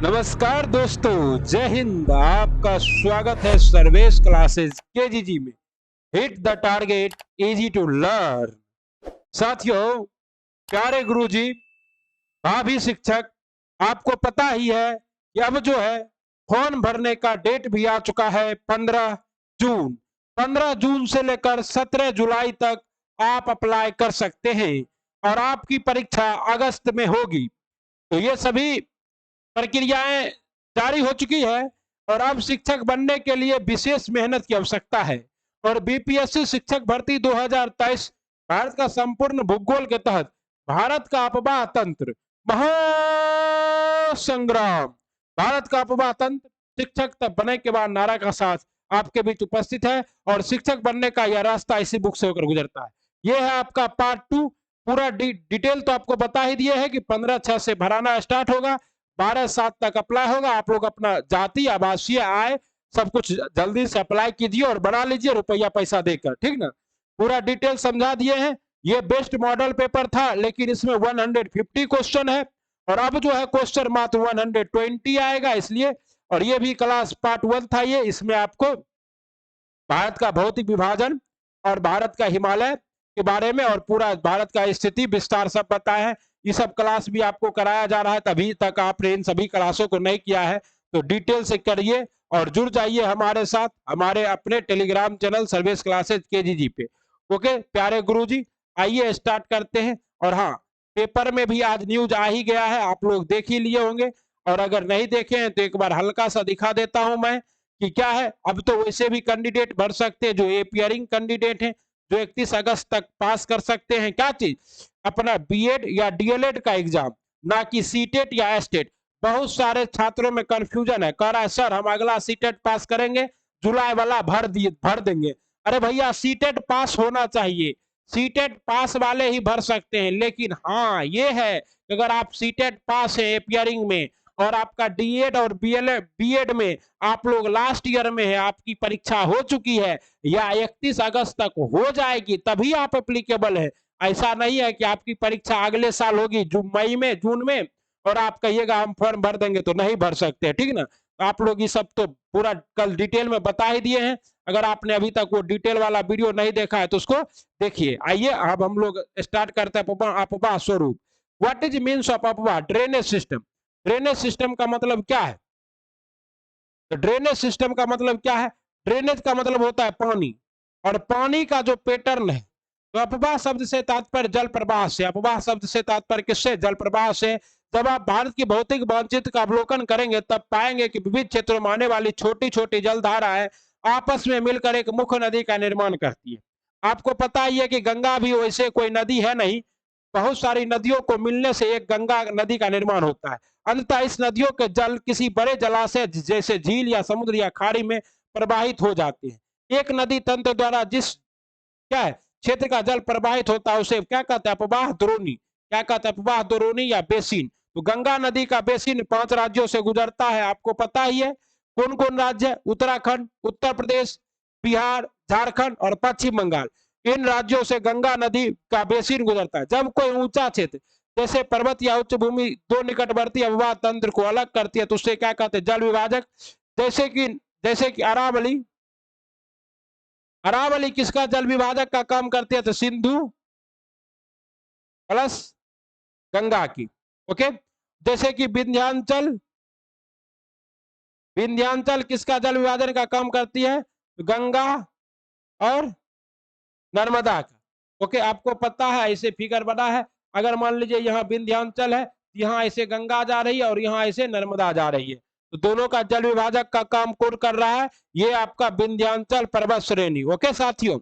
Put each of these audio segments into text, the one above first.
नमस्कार दोस्तों, जय हिंद। आपका स्वागत है सर्वेश क्लासेस केजीजी में। Hit the target, easy to learn. साथियों, प्यारे गुरुजी, भाभी शिक्षक, आपको पता ही है कि अब जो है फॉर्म भरने का डेट भी आ चुका है 15 जून। 15 जून से लेकर 17 जुलाई तक आप अप्लाई कर सकते हैं और आपकी परीक्षा अगस्त में होगी। तो ये सभी प्रक्रियाएं जारी हो चुकी है और अब शिक्षक बनने के लिए विशेष मेहनत की आवश्यकता है। और बीपीएससी शिक्षक भर्ती 2023 भारत का संपूर्ण भूगोल के तहत भारत का अफवाह तंत्र महासंग्राम, भारत का अफवाह तंत्र शिक्षक तब बने के बाद नारा का साथ आपके बीच उपस्थित है। और शिक्षक बनने का यह रास्ता इसी बुक से होकर गुजरता है। यह है आपका पार्ट 2। पूरा डिटेल तो आपको बता ही दिए है कि 15/6 से भराना स्टार्ट होगा, 12/7 तक अप्लाई होगा। आप लोग अपना जाति, आवासीय, आय सब कुछ जल्दी से अप्लाई कीजिए और बना लीजिए रुपया पैसा देकर, ठीक ना। पूरा डिटेल समझा दिए हैं। ये बेस्ट मॉडल पेपर था, लेकिन इसमें 150 क्वेश्चन है और अब जो है क्वेश्चन मात्र 120 आएगा, इसलिए। और ये भी क्लास पार्ट 1 था। ये इसमें आपको भारत का भौतिक विभाजन और भारत का हिमालय के बारे में और पूरा भारत का स्थिति विस्तार सब बताया है। ये सब क्लास भी आपको कराया जा रहा है, तभी तक आपने इन सभी क्लासों को नहीं किया है तो डिटेल से करिए और जुड़ जाइए हमारे साथ, हमारे अपने टेलीग्राम चैनल सर्विस क्लासेज केजीजी पे। ओके प्यारे गुरुजी, आइए स्टार्ट करते हैं। और हाँ, पेपर में भी आज न्यूज आ ही गया है, आप लोग देख ही लिए होंगे। और अगर नहीं देखे हैं तो एक बार हल्का सा दिखा देता हूं मैं कि क्या है। अब तो वैसे भी कैंडिडेट भर सकते हैं जो एपियरिंग कैंडिडेट हैं, जो 31 अगस्त तक पास कर सकते हैं क्या चीज, अपना बीएड या डीएलएड का एग्जाम, ना कि सीटेट या एस्टेट। बहुत सारे छात्रों में कंफ्यूजन है, कह रहा है सर हम अगला सीटेट पास करेंगे, जुलाई वाला भर देंगे। अरे भैया, सीटेट पास होना चाहिए, सीटेट पास वाले ही भर सकते हैं। लेकिन हाँ ये है, अगर आप सीटेट पास है एपियरिंग में और आपका डीएड और बीएड में आप लोग लास्ट ईयर में है, आपकी परीक्षा हो चुकी है या 31 अगस्त तक हो जाएगी, तभी आप एप्लीकेबल है। ऐसा नहीं है कि आपकी परीक्षा अगले साल होगी मई में, जून में, और आप कहिएगा हम फॉर्म भर देंगे, तो नहीं भर सकते, ठीक ना। आप लोग ये सब तो पूरा कल डिटेल में बता ही दिए हैं। अगर आपने अभी तक वो डिटेल वाला वीडियो नहीं देखा है तो उसको देखिए। आइए अब हम लोग स्टार्ट करते हैं अफवाह स्वरूप। व्हाट इज मीन्स ऑफ अफवाह? Drainage system. ड्रेनेज सिस्टम का मतलब क्या है? तो ड्रेनेज सिस्टम का मतलब क्या है? ड्रेनेज का मतलब होता है पानी, और पानी का जो पैटर्न है। तो अफवाह शब्द से तात्पर्य जल प्रवाह से। अफवाह शब्द से तात्पर्य किससे? जल प्रवाह से। जब आप भारत की भौतिक मानचित्र का अवलोकन करेंगे तब पाएंगे कि विविध क्षेत्रों में आने वाली छोटी छोटी जलधाराएं आपस में मिलकर एक मुख्य नदी का निर्माण करती है। आपको पता ही है कि गंगा भी वैसे कोई नदी है नहीं, बहुत सारी नदियों को मिलने से एक गंगा नदी का निर्माण होता है। अंततः इस नदियों के जल किसी बड़े जलाशय जैसे झील या समुद्र या खाड़ी में प्रवाहित हो जाते हैं। एक नदी तंत्र द्वारा जिस क्या है क्षेत्र का जल प्रवाहित होता है उसे क्या कहते हैं? अपवाह द्रोणी। क्या कहते हैं? अपवाह द्रोणी या बेसिन। तो गंगा नदी का बेसिन 5 राज्यों से गुजरता है, आपको पता ही है। कौन कौन राज्य? उत्तराखंड, उत्तर प्रदेश, बिहार, झारखंड और पश्चिम बंगाल। इन राज्यों से गंगा नदी का बेसिन गुजरता है। जब कोई ऊंचा क्षेत्र जैसे पर्वत या उच्च भूमि दो निकटवर्ती अववाह तंत्र को अलग करती है तो उससे क्या कहते हैं? जल विभाजक। जैसे कि अरावली। अरावली किसका जल विभाजक का काम करती है? तो सिंधु प्लस गंगा की। ओके। जैसे कि विंध्याचल, विंध्याचल किसका जल विभाजन का काम करती है? गंगा और नर्मदा का। ओके, आपको पता है ऐसे फिगर बना है। अगर मान लीजिए यहाँ विंध्याचल है, यहाँ ऐसे गंगा जा रही है और यहाँ ऐसे नर्मदा जा रही है, तो दोनों का जल विभाजक का काम कौन कर रहा है? ये आपका विंध्याचल पर्वत श्रेणी। ओके साथियों,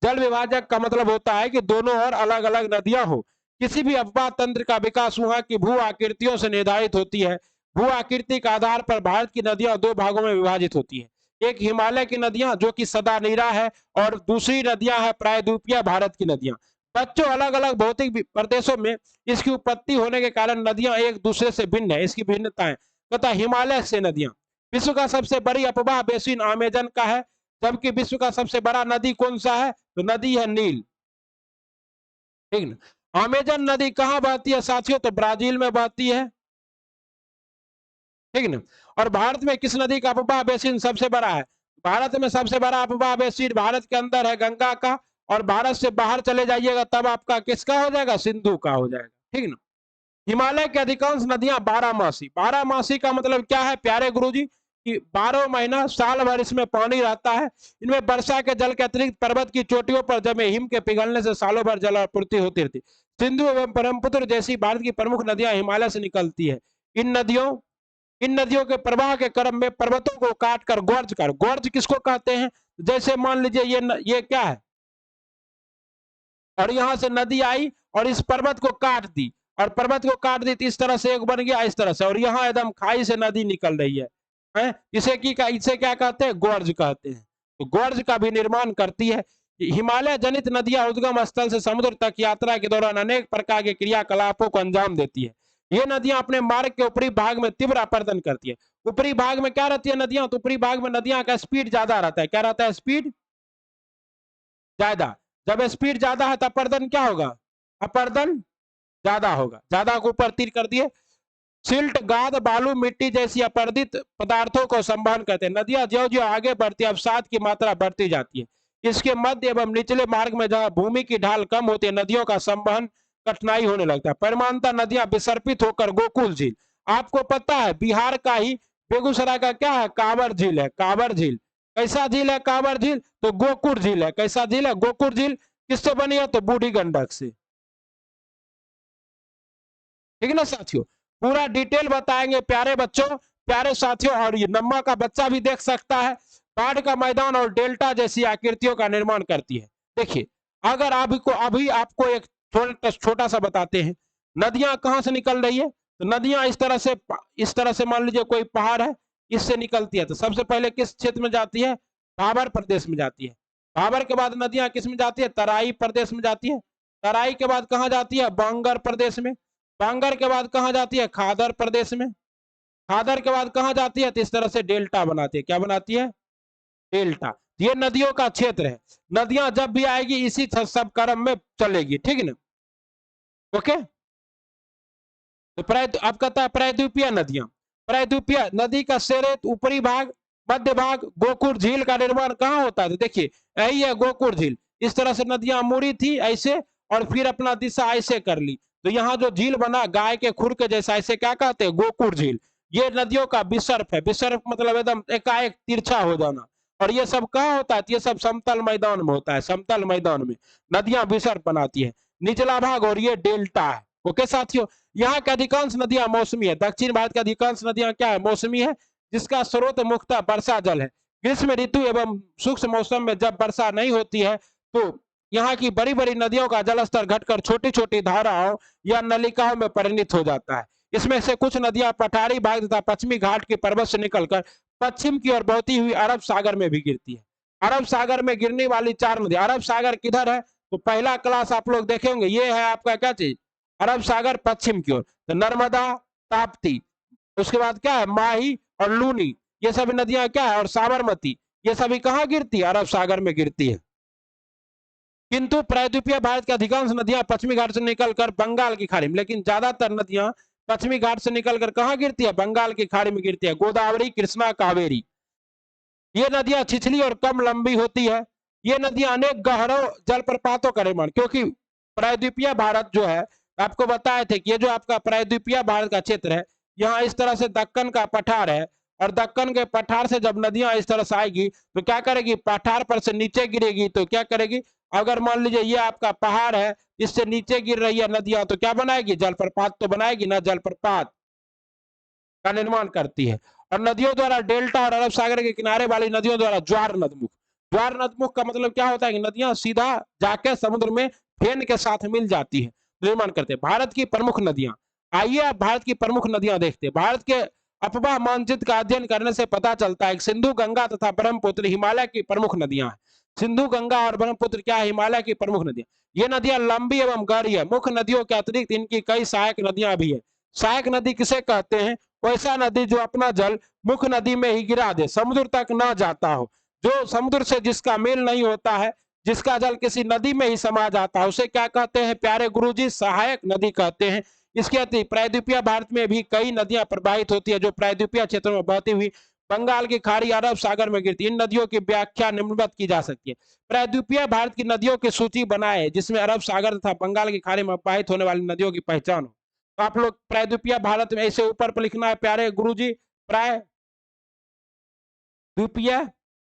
जल विभाजक का मतलब होता है कि दोनों और अलग अलग नदियां हो। किसी भी अववाह तंत्र का विकास वहां की भू आकृतियों से निर्धारित होती है। भू आकृति के आधार पर भारत की नदियां दो भागों में विभाजित होती है। एक हिमालय की नदियां जो कि सदा नीरा है, और दूसरी नदियां है प्रायद्वीपीय भारत की नदियां। बच्चों, अलग अलग भौतिक प्रदेशों में इसकी उत्पत्ति होने के कारण नदियां एक दूसरे से भिन्न है। इसकी भिन्नताएं तथा हिमालय से नदियां। विश्व का सबसे बड़ी अफवाह बेसिन अमेजन का है, जबकि विश्व का सबसे बड़ा नदी कौन सा है? तो नदी है नील, ठीक ना। अमेजन नदी कहां बहती है साथियों? तो ब्राजील में बहती है। ठीक है ना। और भारत में किस नदी का अपवाह बेसिन सबसे बड़ा है? भारत में सबसे बड़ा अपवाह बेसिन भारत के अंदर है गंगा का, और भारत से बाहर चले जाइएगा तब आपका किसका हो जाएगा? सिंधु का हो जाएगा। ठीक है ना। हिमालय की अधिकांश नदियां बारहमासी, बारहमासी का मतलब क्या है प्यारे गुरुजी? कि 12 महीना साल भर इसमें पानी रहता है। इनमें वर्षा के जल के अतिरिक्त पर्वत की चोटियों पर जमे हिम के पिघलने से सालों भर जल आपूर्ति होती रहती। सिंधु एवं ब्रह्मपुत्र जैसी भारत की प्रमुख नदियां हिमालय से निकलती है। इन नदियों के प्रवाह के क्रम में पर्वतों को काटकर गोर्ज किसको कहते हैं? जैसे मान लीजिए ये क्या है, और यहां से नदी आई और इस पर्वत को काट दी, और पर्वत को काट दी तो इस तरह से एक बन गया, इस तरह से, और यहाँ एकदम खाई से नदी निकल रही है? इसे क्या कहते हैं? गोर्ज कहते हैं। तो गोर्ज का भी निर्माण करती है। हिमालय जनित नदियां उद्गम स्थल से समुद्र तक यात्रा के दौरान अनेक प्रकार के क्रियाकलापों को अंजाम देती है। ये नदियां अपने मार्ग के ऊपरी भाग में तीव्र अपर्दन करती है। ऊपरी भाग में क्या रहती है नदियां? तो ऊपरी भाग में नदियां का स्पीड ज्यादा रहता है। क्या रहता है? स्पीड ज्यादा। जब स्पीड ज्यादा है तो अपर्दन क्या होगा? अपर्दन ज्यादा होगा। ज्यादा को ऊपर तीर कर दिए। सिल्ट, गाद, बालू, मिट्टी जैसी अपरदित पदार्थों को संवहन करते हैं। नदियां ज्यो ज्यो आगे बढ़ती है अवसाद की मात्रा बढ़ती जाती है। इसके मध्य एवं निचले मार्ग में जहां भूमि की ढाल कम होती है नदियों का संवहन कठिनाई होने लगता है। परिमाणता नदियां विसर्पित होकर गोकुल झील, आपको पता है बिहार का ही बेगूसराय का क्या है? कांवर झील है। कांवर झील कैसा झील है? कांवर झील तो गोकुर झील है। कैसा झील है? गोकुर झील। किससे बनी है? तो बूढ़ी गंडक से। ठीक है ना साथियों। पूरा डिटेल बताएंगे प्यारे बच्चों, प्यारे साथियों, और ये नम्मा का बच्चा भी देख सकता है। बाढ़ का मैदान और डेल्टा जैसी आकृतियों का निर्माण करती है। देखिए, अगर अभी आपको एक छोटा सा बताते हैं, नदियां कहां से निकल रही है? तो नदियां इस तरह से मान लीजिए कोई पहाड़ है, इससे निकलती है। तो सबसे पहले किस क्षेत्र में जाती है? भाबर प्रदेश में जाती है। भाबर के बाद नदियां किस में जाती है? तराई प्रदेश में जाती है। तराई के बाद कहां जाती है? बांगर प्रदेश में। बांगर के बाद कहां जाती है? खादर प्रदेश में। खादर के बाद कहां जाती है? तो इस तरह से डेल्टा बनाती है। क्या बनाती है? डेल्टा। ये नदियों का क्षेत्र है। नदियां जब भी आएगी इसी सब क्रम में चलेगी। ठीक है ना। ओके। तो अब कहता है प्रायद्वीपीय नदियां। प्रायद्वीपीय नदी का शेरे ऊपरी भाग, मध्य भाग, गोकुर झील का निर्माण कहाँ होता है? तो देखिए, यही है गोकुर झील। इस तरह से नदियां मुड़ी थी ऐसे, और फिर अपना दिशा ऐसे कर ली, तो यहाँ जो झील बना गाय के खुर के जैसा, ऐसे क्या कहते हैं? गोकुर झील। ये नदियों का विसर्प है। विसर्प मतलब एकदम एकाएक तिरछा हो जाना। और ये सब कहाँ होता है? ये सब समतल मैदान में होता है। समतल मैदान में नदियां विसर्प बनाती है। निचला भाग और ये डेल्टा है। ओके साथियों। यहाँ की अधिकांश नदियां मौसमी है। दक्षिण भारत की अधिकांश नदियां क्या है? मौसमी है, जिसका स्रोत मुख्यतः वर्षा जल है। ग्रीष्म ऋतु एवं शुष्क मौसम में जब वर्षा नहीं होती है तो यहाँ की बड़ी बड़ी नदियों का जलस्तर घटकर छोटी छोटी धाराओं या नलिकाओं में परिणत हो जाता है। इसमें से कुछ नदियां पठारी भाग तथा पश्चिमी घाट के पर्वत से निकलकर पश्चिम की ओर बहती हुई अरब सागर में भी गिरती है। अरब सागर में गिरने वाली 4 नदियां। अरब सागर किधर है? तो पहला क्लास आप लोग देखे होंगे, ये है आपका क्या चीज? अरब सागर पश्चिम की ओर। तो नर्मदा, ताप्ती, उसके बाद क्या है? माही और लूनी, ये सभी नदियां क्या है? और साबरमती, ये सभी कहाँ गिरती है? अरब सागर में गिरती है। किंतु प्रायद्वीपीय भारत की अधिकांश नदियां पश्चिमी घाट से निकलकर बंगाल की खाड़ी में, लेकिन ज्यादातर नदियां पश्चिमी घाट से निकलकर कहाँ गिरती है? बंगाल की खाड़ी में गिरती है। गोदावरी, कृष्णा, कावेरी, ये नदियां छिछली और कम लंबी होती है। ये नदियां अनेक गहरों जलप्रपातों का निर्माण, क्योंकि प्रायद्वीपीय भारत जो है, आपको बताए थे कि ये जो आपका प्रायद्वीपीय भारत का क्षेत्र है, यहाँ इस तरह से दक्कन का पठार है, और दक्कन के पठार से जब नदियां इस तरह से आएगी तो क्या करेगी? पठार पर से नीचे गिरेगी तो क्या करेगी? अगर मान लीजिए ये आपका पहाड़ है, इससे नीचे गिर रही है नदियां, तो क्या बनाएगी? जलप्रपात तो बनाएगी ना। जलप्रपात का निर्माण करती है। और नदियों द्वारा डेल्टा और अरब सागर के किनारे वाली नदियों द्वारा ज्वार नदमुख। ज्वार नदमुख का मतलब क्या होता है? कि नदियां सीधा जाके समुद्र में फेन के साथ मिल जाती है, निर्माण करते हैं। भारत की प्रमुख नदियां, आइए आप भारत की प्रमुख नदियां देखते हैं। भारत के अपवाह मानचित्र का अध्ययन करने से पता चलता है कि सिंधु, गंगा तथा ब्रह्मपुत्र हिमालय की प्रमुख नदियां हैं। सिंधु, गंगा और ब्रह्मपुत्र क्या है? हिमालय की प्रमुख नदियां। ये नदियां लंबी एवं गहरी है। मुख्य नदियों के अतिरिक्त इनकी कई सहायक नदियां भी है। सहायक नदी किसे कहते हैं? वैसा नदी जो अपना जल मुख्य नदी में ही गिरा दे, समुद्र तक ना जाता हो। जो समुद्र से जिसका मेल नहीं होता है, जिसका जल किसी नदी में ही समा जाता है, उसे क्या कहते हैं प्यारे गुरुजी? सहायक नदी कहते हैं। इसके अतिरिक्त प्रायद्वीपीय भारत में भी कई नदियां प्रवाहित होती है जो प्रायद्वीपीय क्षेत्रों में बहती हुई बंगाल की खाड़ी अरब सागर में गिरती है। इन नदियों की व्याख्या निम्नवत की जा सकती है। प्रायद्वीपीय भारत की नदियों की सूची बनाए जिसमें अरब सागर तथा बंगाल की खाड़ी में प्रवाहित होने वाली नदियों की पहचान हो। तो आप लोग प्रायद्वीपीय भारत में ऐसे ऊपर पर लिखना है प्यारे गुरुजी, प्रायद्वीपीय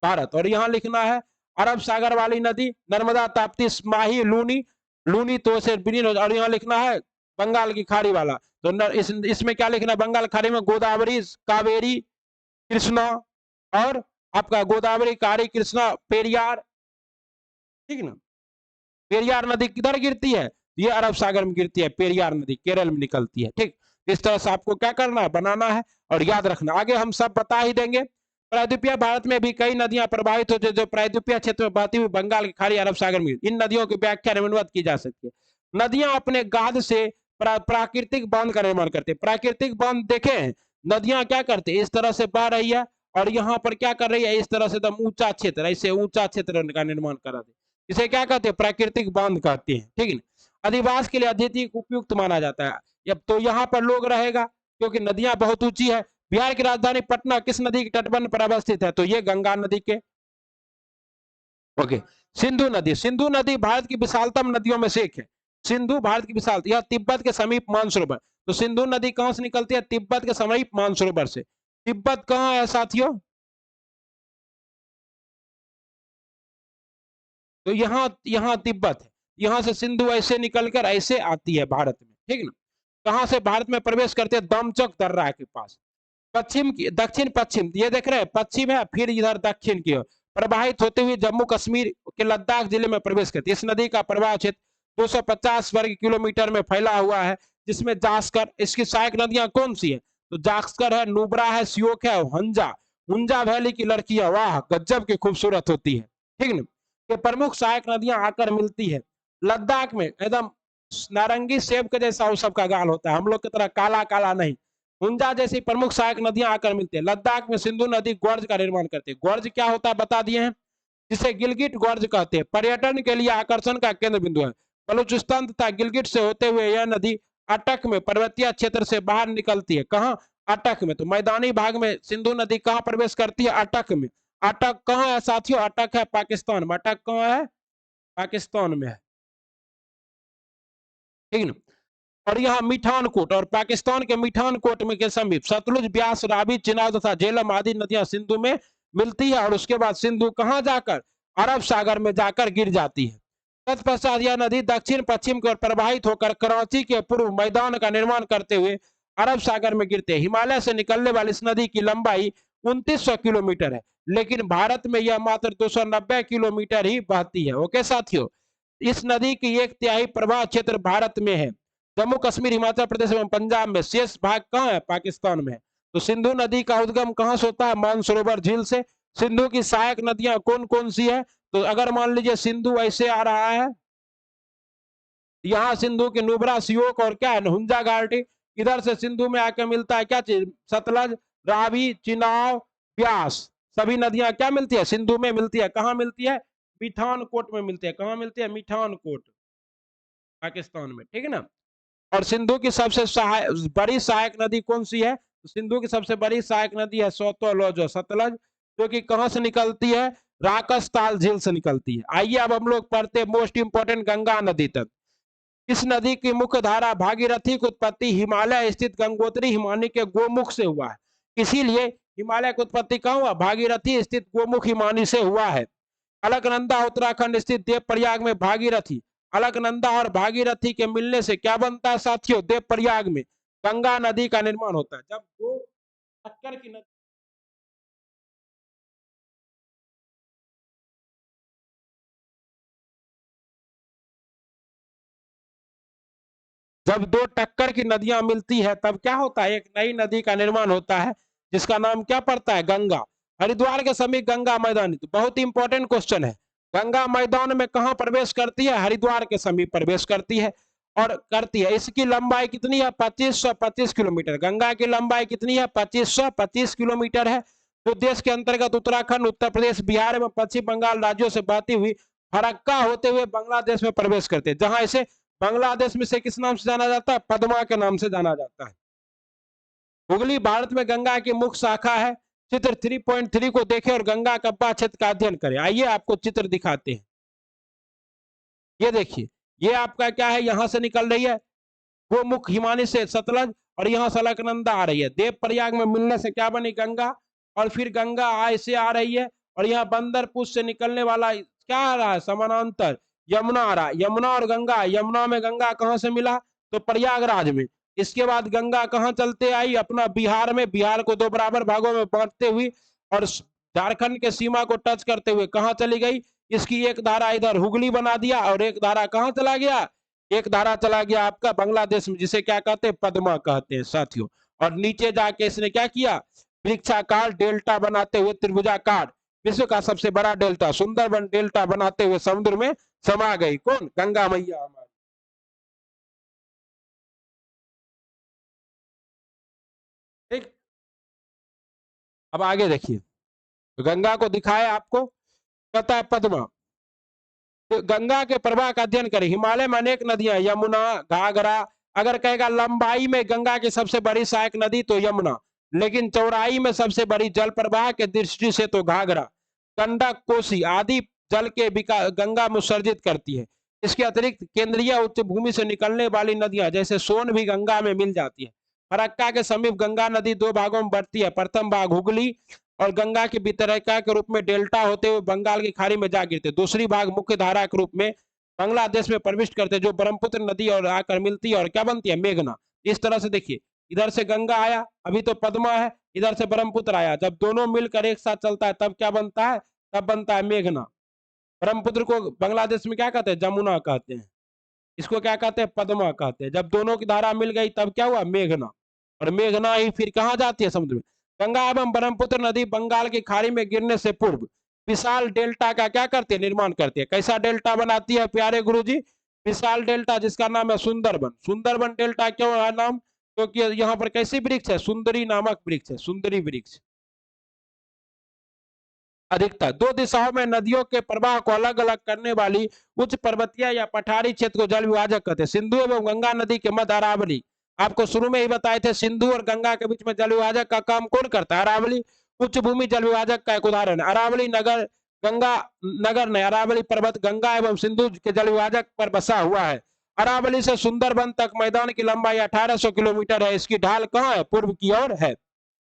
भारत, और यहाँ लिखना है अरब सागर वाली नदी नर्मदा ताप्ती माही लूनी, लूनी तो से और यहाँ लिखना है बंगाल की खाड़ी वाला। तो इसमें क्या लिखना है, बंगाल खाड़ी में गोदावरी, कावेरी, कृष्णा और आपका गोदावरी, कारी, कृष्णा, पेरियार, ठीक ना। पेरियार नदी किधर गिरती है, ये अरब सागर में गिरती है, पेरियार नदी केरल में निकलती है। ठीक, इस तरह से आपको क्या करना है, बनाना है और याद रखना। आगे हम सब बता ही देंगे। प्रायद्वीपीय भारत में भी कई नदियां प्रवाहित होती है जो प्रायद्वीपीय क्षेत्र में बहती हुई बंगाल की खाड़ी अरब सागर में। इन नदियों की व्याख्या निम्नवत की जा सकती है। नदियां अपने गाद से प्राकृतिक बांध का निर्माण करते हैं। प्राकृतिक बांध देखे हैं, नदियां क्या करते हैं, इस तरह से बह रही है और यहाँ पर क्या कर रही है, इस तरह से एकदम ऊंचा क्षेत्र, ऐसे ऊंचा क्षेत्र का निर्माण करा दे, इसे क्या कहते हैं, प्राकृतिक बांध कहते हैं। ठीक है, अधिवास के लिए अत्यधिक उपयुक्त माना जाता है। अब तो यहाँ पर लोग रहेगा क्योंकि नदियां बहुत ऊंची है। बिहार की राजधानी पटना किस नदी के तटबंध पर अवस्थित है, तो ये गंगा नदी के। ओके, सिंधु नदी, सिंधु नदी भारत की विशालतम नदियों में से एक है। सिंधु भारत की विशाल, यह तिब्बत के समीप मानसरोवर। तो सिंधु नदी कहां से निकलती है, तिब्बत के समीप मानसरोवर से। तिब्बत कहां है साथियों, तो यहाँ तिब्बत है। यहाँ से सिंधु ऐसे निकलकर ऐसे आती है भारत में। ठीक ना, कहां से भारत में प्रवेश करते हैं, दमचौक दर्रा के पास। पश्चिम की, दक्षिण पश्चिम, ये देख रहे हैं पश्चिम है, फिर इधर दक्षिण की ओर प्रवाहित होते हुए जम्मू कश्मीर के लद्दाख जिले में प्रवेश करती है। इस नदी का प्रवाह क्षेत्र 250 वर्ग किलोमीटर में फैला हुआ है, जिसमें जास्कर, इसकी सहायक नदियां कौन सी है, तो जास्कर है, नुब्रा है, सियोक है, हुंजा, हुंजा वैली की लड़कियां वाह गजब की खूबसूरत होती है। ठीक ना, ये प्रमुख सहायक नदियां आकर मिलती है लद्दाख में। एकदम नारंगी सेब के जैसा वो सबका गाल होता है, हम लोग की तरह काला काला नहीं। हुंजा जैसी प्रमुख सहायक नदियां आकर मिलती है लद्दाख में। सिंधु नदी गोर्ज का निर्माण करती है। गोर्ज क्या होता है बता दिए हैं, जिसे गिलगिट गोर्ज कहते हैं। पर्यटन के लिए आकर्षण का केंद्र बिंदु है। बलूचिस्तान तथा गिलगिट से होते हुए यह नदी अटक में पर्वतीय क्षेत्र से बाहर निकलती है। कहाँ, अटक में। तो मैदानी भाग में सिंधु नदी कहाँ प्रवेश करती है, अटक में। अटक कहाँ है साथियों, अटक है पाकिस्तान में। अटक कहाँ है, पाकिस्तान में है। ठीक ना, और यहाँ मिठानकोट और पाकिस्तान के मिठानकोट में के समीप सतलुज, ब्यास, रावी, चिनाब तथा झेलम आदि नदियां सिंधु में मिलती है। और उसके बाद सिंधु कहां जाकर, अरब सागर में जाकर गिर जाती है। तत्पश्चात यह नदी दक्षिण पश्चिम की ओर प्रवाहित होकर कराची के पूर्व मैदान का निर्माण करते हुए अरब सागर में गिरते हैं। हिमालय से निकलने वाली इस नदी की लंबाई 2900 किलोमीटर है, लेकिन भारत में यह मात्र 290 किलोमीटर ही बहती है। ओके साथियों, इस नदी की 1/3 प्रवाह क्षेत्र भारत में है। जम्मू कश्मीर, हिमाचल प्रदेश एवं पंजाब में। शेष भाग कहाँ है, पाकिस्तान में है। तो सिंधु नदी का उद्गम कहाँ से होता है, मानसरोवर झील से। सिंधु की सहायक नदियां कौन कौन सी है, तो अगर मान लीजिए सिंधु ऐसे आ रहा है, यहाँ सिंधु की नुब्रा, सियोक और क्या है, हुंजा घाटी। इधर से सिंधु में आके मिलता है क्या चीज, सतलज, रावी, चिनाव, ब्यास, सभी नदियां क्या मिलती है, सिंधु में मिलती है। कहाँ मिलती है, मिठानकोट में मिलती है। कहाँ मिलती है, मिठानकोट, पाकिस्तान में। ठीक है ना, और सिंधु की सबसे बड़ी सहायक नदी कौन सी है, तो सिंधु की सबसे बड़ी सहायक नदी है सतलज, जो कि कहां से निकलती है, राकसताल झील से निकलती है। आइए अब हम लोग पढ़ते हैं मोस्ट इंपोर्टेंट गंगा नदी तक। इस नदी की मुख्य धारा भागीरथी की उत्पत्ति हिमालय स्थित गंगोत्री हिमानी के गोमुख से हुआ है। इसीलिए हिमालय की उत्पत्ति कहां हुआ, भागीरथी स्थित गोमुख हिमानी से हुआ है। अलकनंदा उत्तराखंड स्थित देवप्रयाग में भागीरथी, अलकनंदा और भागीरथी के मिलने से क्या बनता है साथियों, देवप्रयाग में गंगा नदी का निर्माण होता है। जब दो टक्कर की नदी, जब दो टक्कर की नदियां मिलती है तब क्या होता है, एक नई नदी का निर्माण होता है, जिसका नाम क्या पड़ता है, गंगा। हरिद्वार के समीप गंगा मैदान, तो बहुत इंपॉर्टेंट क्वेश्चन है। गंगा मैदान में कहां प्रवेश करती है, हरिद्वार के समीप प्रवेश करती है और करती है। इसकी लंबाई कितनी है, 2525 किलोमीटर। गंगा की लंबाई कितनी है, 2525 किलोमीटर है, जो देश के अंतर्गत उत्तराखंड, उत्तर प्रदेश, बिहार एवं पश्चिम बंगाल राज्यों से बहती हुई फरक्का होते हुए बांग्लादेश में प्रवेश करते हैं। जहां इसे बांग्लादेश में से किस नाम से जाना जाता है? पद्मा के नाम से जाना जाता है। हुगली भारत में गंगा की मुख्य शाखा है। चित्र 3.3 को देखें और गंगा कब्बा क्षेत्र का अध्ययन करें। आइए आपको चित्र दिखाते हैं। ये देखिए, ये आपका क्या है, यहां से निकल रही है गोमुख हिमानी से सतलज, और यहाँ से अलकनंदा आ रही है। देव प्रयाग में मिलने से क्या बनी? गंगा। और फिर गंगा ऐसे आ रही है, और यहाँ बंदरपुर से निकलने वाला क्या आ रहा है? समानांतर यमुना आ रहा है। यमुना और गंगा, यमुना में गंगा कहाँ से मिला? तो प्रयागराज में। इसके बाद गंगा कहाँ चलते आई? अपना बिहार में। बिहार को दो बराबर भागों में बांटते हुए और झारखंड के सीमा को टच करते हुए कहाँ चली गई? इसकी एक धारा इधर हुगली बना दिया, और एक धारा कहाँ चला गया? एक धारा चला गया आपका बांग्लादेश में, जिसे क्या कहते हैं? पद्मा कहते हैं साथियों। और नीचे जाके इसने क्या किया? वृक्षाकार डेल्टा बनाते हुए त्रिभुजाकार, विश्व का सबसे बड़ा डेल्टा सुंदरबन डेल्टा बनाते हुए समुद्र में समा गई। कौन? गंगा मैया हमारी। ठीक, अब आगे देखिए, गंगा को दिखाया आपको, कहता है पद्मा। तो गंगा के प्रवाह का अध्ययन करें। हिमालय में अनेक नदियां, यमुना, घाघरा। अगर कहेगा लंबाई में गंगा की सबसे बड़ी सहायक नदी तो यमुना, लेकिन चौड़ाई में सबसे बड़ी जल प्रवाह के दृष्टि से तो घाघरा, गंडक, कोसी आदि जल के गंगा मुत्सर्जित करती है। इसके अतिरिक्त केंद्रीय उच्च भूमि से निकलने वाली नदियां जैसे सोन भी गंगा में मिल जाती है। फरक्का के समीप गंगा नदी दो भागों में बढ़ती है। प्रथम भाग हुगली और गंगा की वितरका के रूप में डेल्टा होते हुए बंगाल की खाड़ी में जा गिरते। दूसरी भाग मुख्य धारा के रूप में बांग्लादेश में प्रविष्ट करते, जो ब्रह्मपुत्र नदी और आकर मिलती है और क्या बनती है? मेघना। इस तरह से देखिए, इधर से गंगा आया, अभी तो पद्मा है, इधर से ब्रह्मपुत्र आया, जब दोनों मिलकर एक साथ चलता है तब क्या बनता है? तब बनता है मेघना। ब्रह्मपुत्र को बांग्लादेश में क्या कहते हैं? जमुना कहते हैं। इसको क्या कहते हैं? पद्मा कहते हैं। जब दोनों की धारा मिल गई तब क्या हुआ? मेघना। और मेघना ही फिर कहाँ जाती है? समुद्र में। गंगा एवं ब्रह्मपुत्र नदी बंगाल की खाड़ी में गिरने से पूर्व विशाल डेल्टा का क्या करते हैं? निर्माण करते हैं। कैसा डेल्टा बनाती है प्यारे गुरुजी? विशाल डेल्टा, जिसका नाम है सुंदरबन। सुंदरबन डेल्टा क्यों है नाम? क्योंकि यहाँ पर कैसी वृक्ष है? सुंदरी नामक वृक्ष है, सुंदरी वृक्ष। अधिकतर दो दिशाओं में नदियों के प्रवाह को अलग अलग करने वाली उच्च पर्वतीय या पठारी क्षेत्र को जल विभाजक कहते हैं। सिंधु एवं गंगा नदी के मध्य अरावली। आपको शुरू में ही बताए थे, सिंधु और गंगा के बीच में जल विभाजक का काम कौन करता है? अरावली। उच्च भूमि जल विभाजक का एक उदाहरण है अरावली नगर। गंगा नगर ने अरावली पर्वत गंगा एवं सिंधु के जल विभाजक पर बसा हुआ है। अरावली से सुंदरबन तक मैदान की लंबाई 1800 किलोमीटर है। इसकी ढाल कहाँ है? पूर्व की ओर है।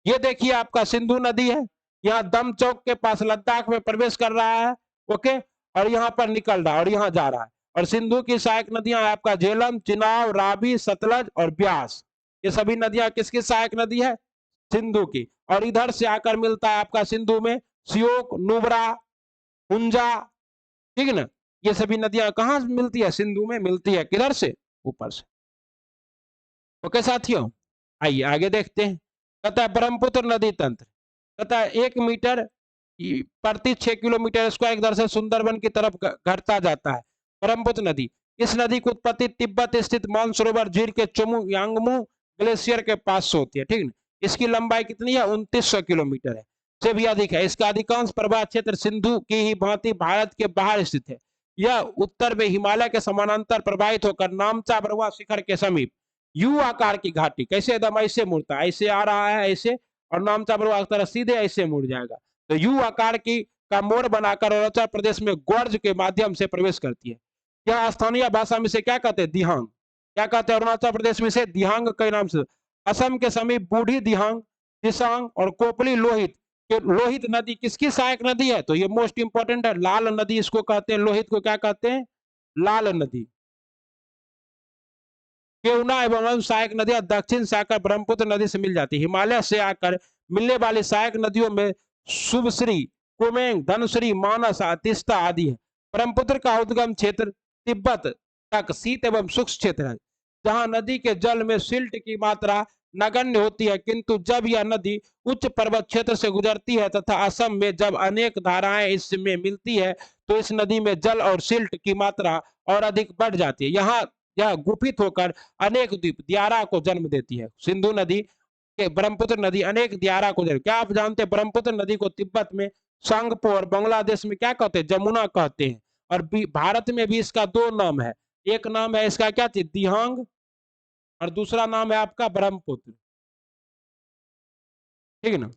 ये देखिए आपका सिंधु नदी है, यहाँ दम चौक के पास लद्दाख में प्रवेश कर रहा है। ओके, और यहाँ पर निकल रहा है और यहाँ जा रहा है। और सिंधु की सहायक नदियां आपका झेलम, चिनाब, रावी, सतलज और ब्यास। ये सभी नदियां किसकी सहायक नदी है? सिंधु की। और इधर से आकर मिलता है आपका सिंधु में श्योक, नुब्रा, हुंजा। ठीक है ना? ये सभी नदियां कहाँ मिलती है? सिंधु में मिलती है। किधर से? ऊपर से। ओके साथियों, आइए आगे देखते हैं। कहता है ब्रह्मपुत्र नदी तंत्र। कहता है 1 मीटर प्रति 6 किलोमीटर स्क्वायर दर से सुंदरबन की तरफ घटता जाता है। ब्रह्मपुत्र नदी, इस नदी की उत्पत्ति तिब्बत स्थित मानसरोवर झील के चोमू यांगमू ग्लेशियर के पास से होती है। ठीक है, इसकी लंबाई कितनी है? 2900 किलोमीटर है, से भी अधिक है। इसका अधिकांश प्रवाह क्षेत्र सिंधु की ही भांति भारत के बाहर स्थित है। यह उत्तर में हिमालय के समानांतर प्रवाहित होकर नामचा बरुआ शिखर के समीप यू आकार की घाटी, कैसे एकदम ऐसे मुड़ता है, ऐसे आ रहा है ऐसे, और नामचा बरुआ की तरह सीधे ऐसे मुड़ जाएगा। तो यू आकार की का मोड़ बनाकर अरुणाचल प्रदेश में गोर्ज के माध्यम से प्रवेश करती है। यह स्थानीय भाषा में से क्या कहते हैं? दिहांग। क्या कहते हैं? अरुणाचल प्रदेश में से दिहांग के नाम से। असम के समीप बूढ़ी दिहांग, दिसांग और कोपली लोहित। लोहित नदी किसकी सहायक नदी है? तो ये मोस्ट इंपोर्टेंट है, लाल नदी इसको कहते हैं। लोहित को क्या कहते हैं? लाल नदी। केवना एवं सहायक नदियां दक्षिण से आकर ब्रह्मपुत्र नदी से मिल जाती है। हिमालय से आकर मिलने वाली सहायक नदियों में शुभश्री, कुमेंग, धनश्री, मानस, तिस्ता आदि है। ब्रह्मपुत्र का उद्गम क्षेत्र तिब्बत तक शीत एवं शुष्क क्षेत्र है, जहां नदी के जल में सिल्ट की मात्रा नगण्य होती है। किंतु जब यह नदी उच्च पर्वत क्षेत्र से गुजरती है तथा असम में जब अनेक धाराएं इसमें मिलती है, तो इस नदी में जल और सिल्ट की मात्रा और अधिक बढ़ जाती है। यहाँ यह गुफित होकर अनेक द्वीप दियारा को जन्म देती है। सिंधु नदी के ब्रह्मपुत्र नदी अनेक दियारा को जन्म। क्या आप जानते हैं ब्रह्मपुत्र नदी को तिब्बत में सांगपो और बांग्लादेश में क्या कहते हैं? जमुना कहते हैं। और भारत में भी इसका दो नाम है, एक नाम है इसका क्या चीज, दिहांग, और दूसरा नाम है आपका ब्रह्मपुत्र, ठीक है ना।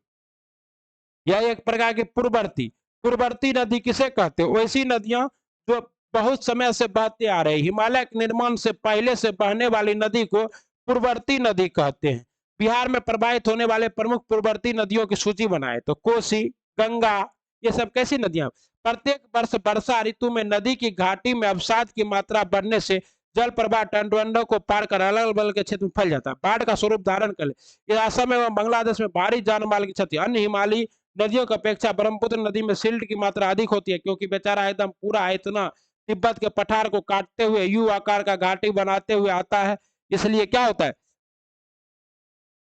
यह एक प्रकार की पूर्ववर्ती पूर्ववर्ती नदी किसे कहते हैं, वैसी नदियां जो बहुत समय से बहते आ रही, हिमालय के निर्माण से पहले से बहने वाली नदी को पूर्ववर्ती नदी कहते हैं। बिहार में प्रवाहित होने वाले प्रमुख पूर्ववर्ती नदियों की सूची बनाए तो कोसी, गंगा, ये सब कैसी नदियां। प्रत्येक वर्ष वर्षा ऋतु में नदी की घाटी में अवसाद की मात्रा बढ़ने से जल प्रवाह तटबंधों को पार कर अलग अलग के क्षेत्र में फैल जाता है, बाढ़ का स्वरूप धारण कर ले। असम एवं बांग्लादेश में भारी जान माल की क्षति, अन्य हिमालयी नदियों की अपेक्षा ब्रह्मपुत्र नदी में सिल्ट की मात्रा अधिक होती है, क्योंकि बेचारा एकदम पूरा इतना तिब्बत के पठार को काटते हुए यू आकार का घाटी बनाते हुए आता है, इसलिए क्या होता है,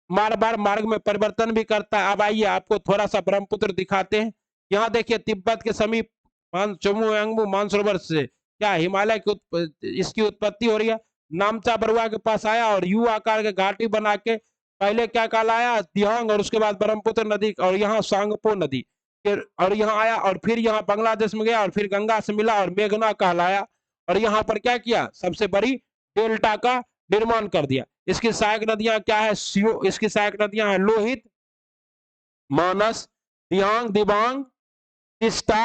बार बार मार्ग में परिवर्तन भी करता है। अब आइए आपको थोड़ा सा ब्रह्मपुत्र दिखाते हैं। यहाँ देखिए तिब्बत के समीप चमू एंगमू मानसरोवर से क्या हिमालय की इसकी उत्पत्ति हो रही है। नामचा बरुआ के पास आया और यू आकार के घाटी बना के पहले क्या कहलाया, दिहांग, और उसके बाद ब्रह्मपुत्र नदी, और यहाँ सांगपो नदी, और यहाँ आया और फिर यहाँ बांग्लादेश में गया और फिर गंगा से मिला और मेघना कहलाया, और यहाँ पर क्या किया, सबसे बड़ी डेल्टा का निर्माण कर दिया। इसकी सहायक नदियां क्या है, इसकी सहायक नदियां हैं लोहित, मानस, दिहांग, दिबांग, तिस्ता,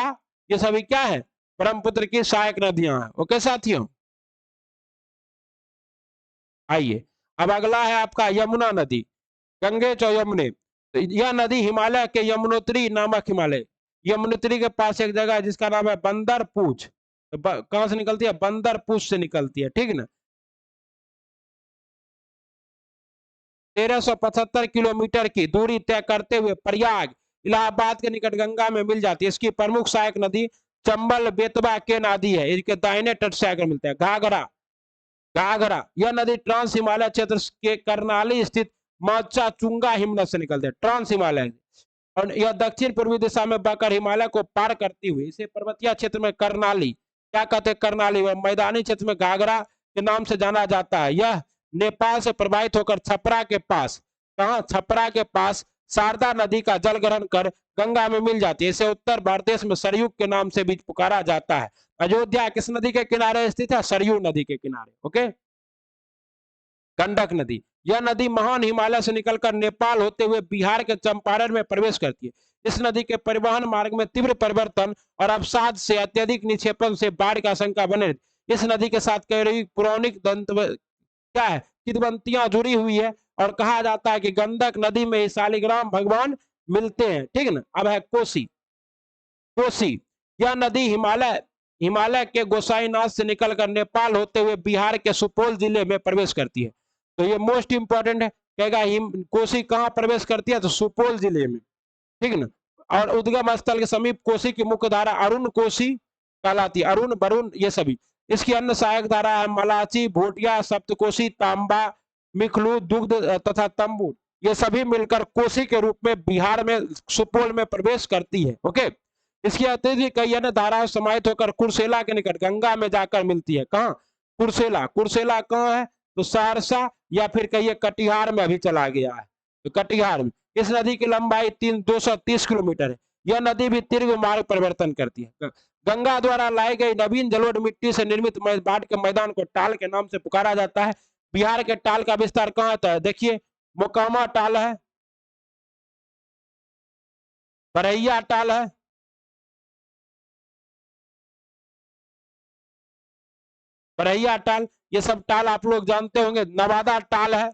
ये सभी क्या है, ब्रह्मपुत्र की सहायक नदियां हैं। ओके साथियों, आइए अब अगला है आपका यमुना नदी, गंगे चौ यमुने। तो यह नदी हिमालय के यमुनोत्री नामक हिमालय, यमुनोत्री के पास एक जगह है जिसका नाम है बंदर पूछ। तो कहां से निकलती है, बंदर पूछ से निकलती है, ठीक है ना। 1375 किलोमीटर की दूरी तय करते हुए प्रयाग इलाहाबाद के निकट गंगा में मिल जाती है। इसकी प्रमुख सहायक नदी चंबल बेतवा के नदी है, इसके दाहिने तट से आकर मिलता है। घाघरा, घाघरा यह नदी ट्रांस हिमालय क्षेत्र के करनाली स्थित माचा चुंगा हिमनद से निकलते हैं, ट्रांस हिमालय, और यह दक्षिण पूर्वी दिशा में बहकर हिमालय को पार करती हुई इसे पर्वतीय क्षेत्र में करनाली, क्या कहते हैं, करनाली, मैदानी क्षेत्र में घाघरा के नाम से जाना जाता है। यह नेपाल से प्रवाहित होकर छपरा के पास, कहा, छपरा के पास शारदा नदी का जल ग्रहण कर गंगा में मिल जाती है। इसे उत्तर भारत में सरयू के नाम से भी पुकारा जाता है। अयोध्या किस नदी के किनारे स्थित है, सरयू नदी के किनारे। ओके, गंडक नदी, यह नदी महान हिमालय से निकलकर नेपाल होते हुए बिहार के चंपारण में प्रवेश करती है। इस नदी के परिवहन मार्ग में तीव्र परिवर्तन और अवसाद से अत्यधिक निक्षेपण से बाढ़ का आशंका बने। इस नदी के साथ कई पौराणिक दंत क्या है, किंवदंतियां जुड़ी हुई है, और कहा जाता है कि गंडक नदी में शालिग्राम भगवान मिलते हैं, ठीक है ना। अब है कोसी, कोसी यह नदी हिमालय के गोसाईनाथ से निकलकर नेपाल होते हुए बिहार के सुपौल जिले में प्रवेश करती है। तो ये मोस्ट इंपॉर्टेंट है, कहेगा कोसी कहाँ प्रवेश करती है, तो सुपौल जिले में, ठीक है ना। और उद्गम स्थल के समीप कोसी की मुख्य धारा अरुण कोसी कहलाती है, अरुण वरुण ये सभी। इसकी अन्य सहायक धारा है मलाची, भोटिया, सप्तकोशी, तांबा, मिखलू, दुग्ध तथा तंबू, ये सभी मिलकर कोसी के रूप में बिहार में सुपौल में प्रवेश करती है। ओके, इसकी अतिरिक्त कई अन्य धाराएं समाहित होकर कुर्सेला के निकट गंगा में जाकर मिलती है। कहाँ, कुर्सेला, कुर्सेला कहाँ है, तो सहरसा या फिर कहिए कटिहार में अभी चला गया है, तो कटिहार में। इस नदी की लंबाई 230 किलोमीटर है। यह नदी भी तीव्र मार्ग परिवर्तन करती है। गंगा द्वारा लाई गई नवीन जलोढ़ मिट्टी से निर्मित बाढ़ के मैदान को टाल के नाम से पुकारा जाता है। बिहार के टाल का विस्तार कहाँ होता है, देखिए मोकामा टाल है, बरैया टाल है, बरैया टाल, ये सब टाल आप लोग जानते होंगे। नवादा टाल है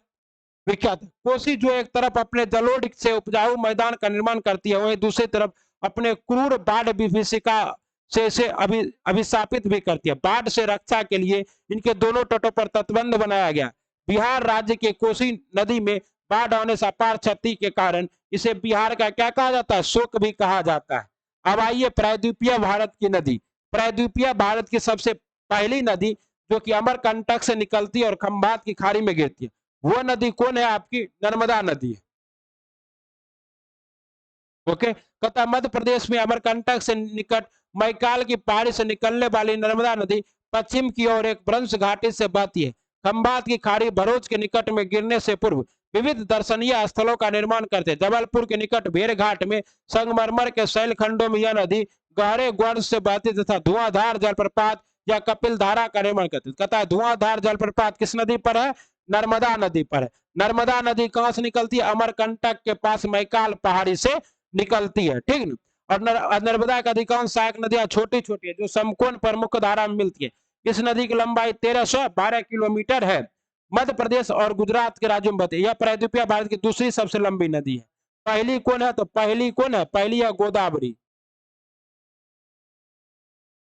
विख्यात। कोसी जो एक तरफ अपने जलोढ़ से उपजाऊ मैदान का निर्माण करती है, वहीं दूसरी तरफ अपने क्रूर बाढ़ विभीषिका से इसे अभिशापित भी करती है। बाढ़ से रक्षा के लिए इनके दोनों तटों पर तटबंध बनाया गया। बिहार राज्य के कोसी नदी में बाढ़ आने से अपार क्षति के कारण इसे बिहार का क्या कहा जाता है, शोक भी कहा जाता है। अब आइए प्रायद्वीपीय भारत की नदी, प्रायद्वीपीय भारत की सबसे पहली नदी जो कि अमरकंटक से निकलती है और खंभात की खाड़ी में गिरती है, वो नदी कौन है, आपकी नर्मदा नदी है। ओके, कहता मध्य प्रदेश में अमरकंटक से निकट मैकाल की पहाड़ी से निकलने वाली नर्मदा नदी पश्चिम की ओर एक ब्रंश घाटी से बहती है। खंभात की खाड़ी भरूच के निकट में गिरने से पूर्व विविध दर्शनीय स्थलों का निर्माण करते। जबलपुर के निकट भेड़ घाट में संगमरमर के शैल खंडों में यह नदी गहरे ग्वार से बहती तथा धुआंधार जलप्रपात या कपिल धारा का निर्माण करती है। कहता है धुआंधार जलप्रपात किस नदी पर है? नर्मदा नदी पर है। नर्मदा नदी कहां से निकलती है? अमरकंटक के पास मैकाल पहाड़ी से निकलती है, ठीक ना। और नर्मदा की अधिकांश सहायक नदियां छोटी छोटी है जो समकोण पर मुख्य धारा में मिलती है। इस नदी की लंबाई 1312 किलोमीटर है। मध्य प्रदेश और गुजरात के राज्यों में बहती है। यह प्रायद्वीपीय भारत की दूसरी सबसे लंबी नदी है। पहली कौन है? तो पहली कौन है? पहली है गोदावरी,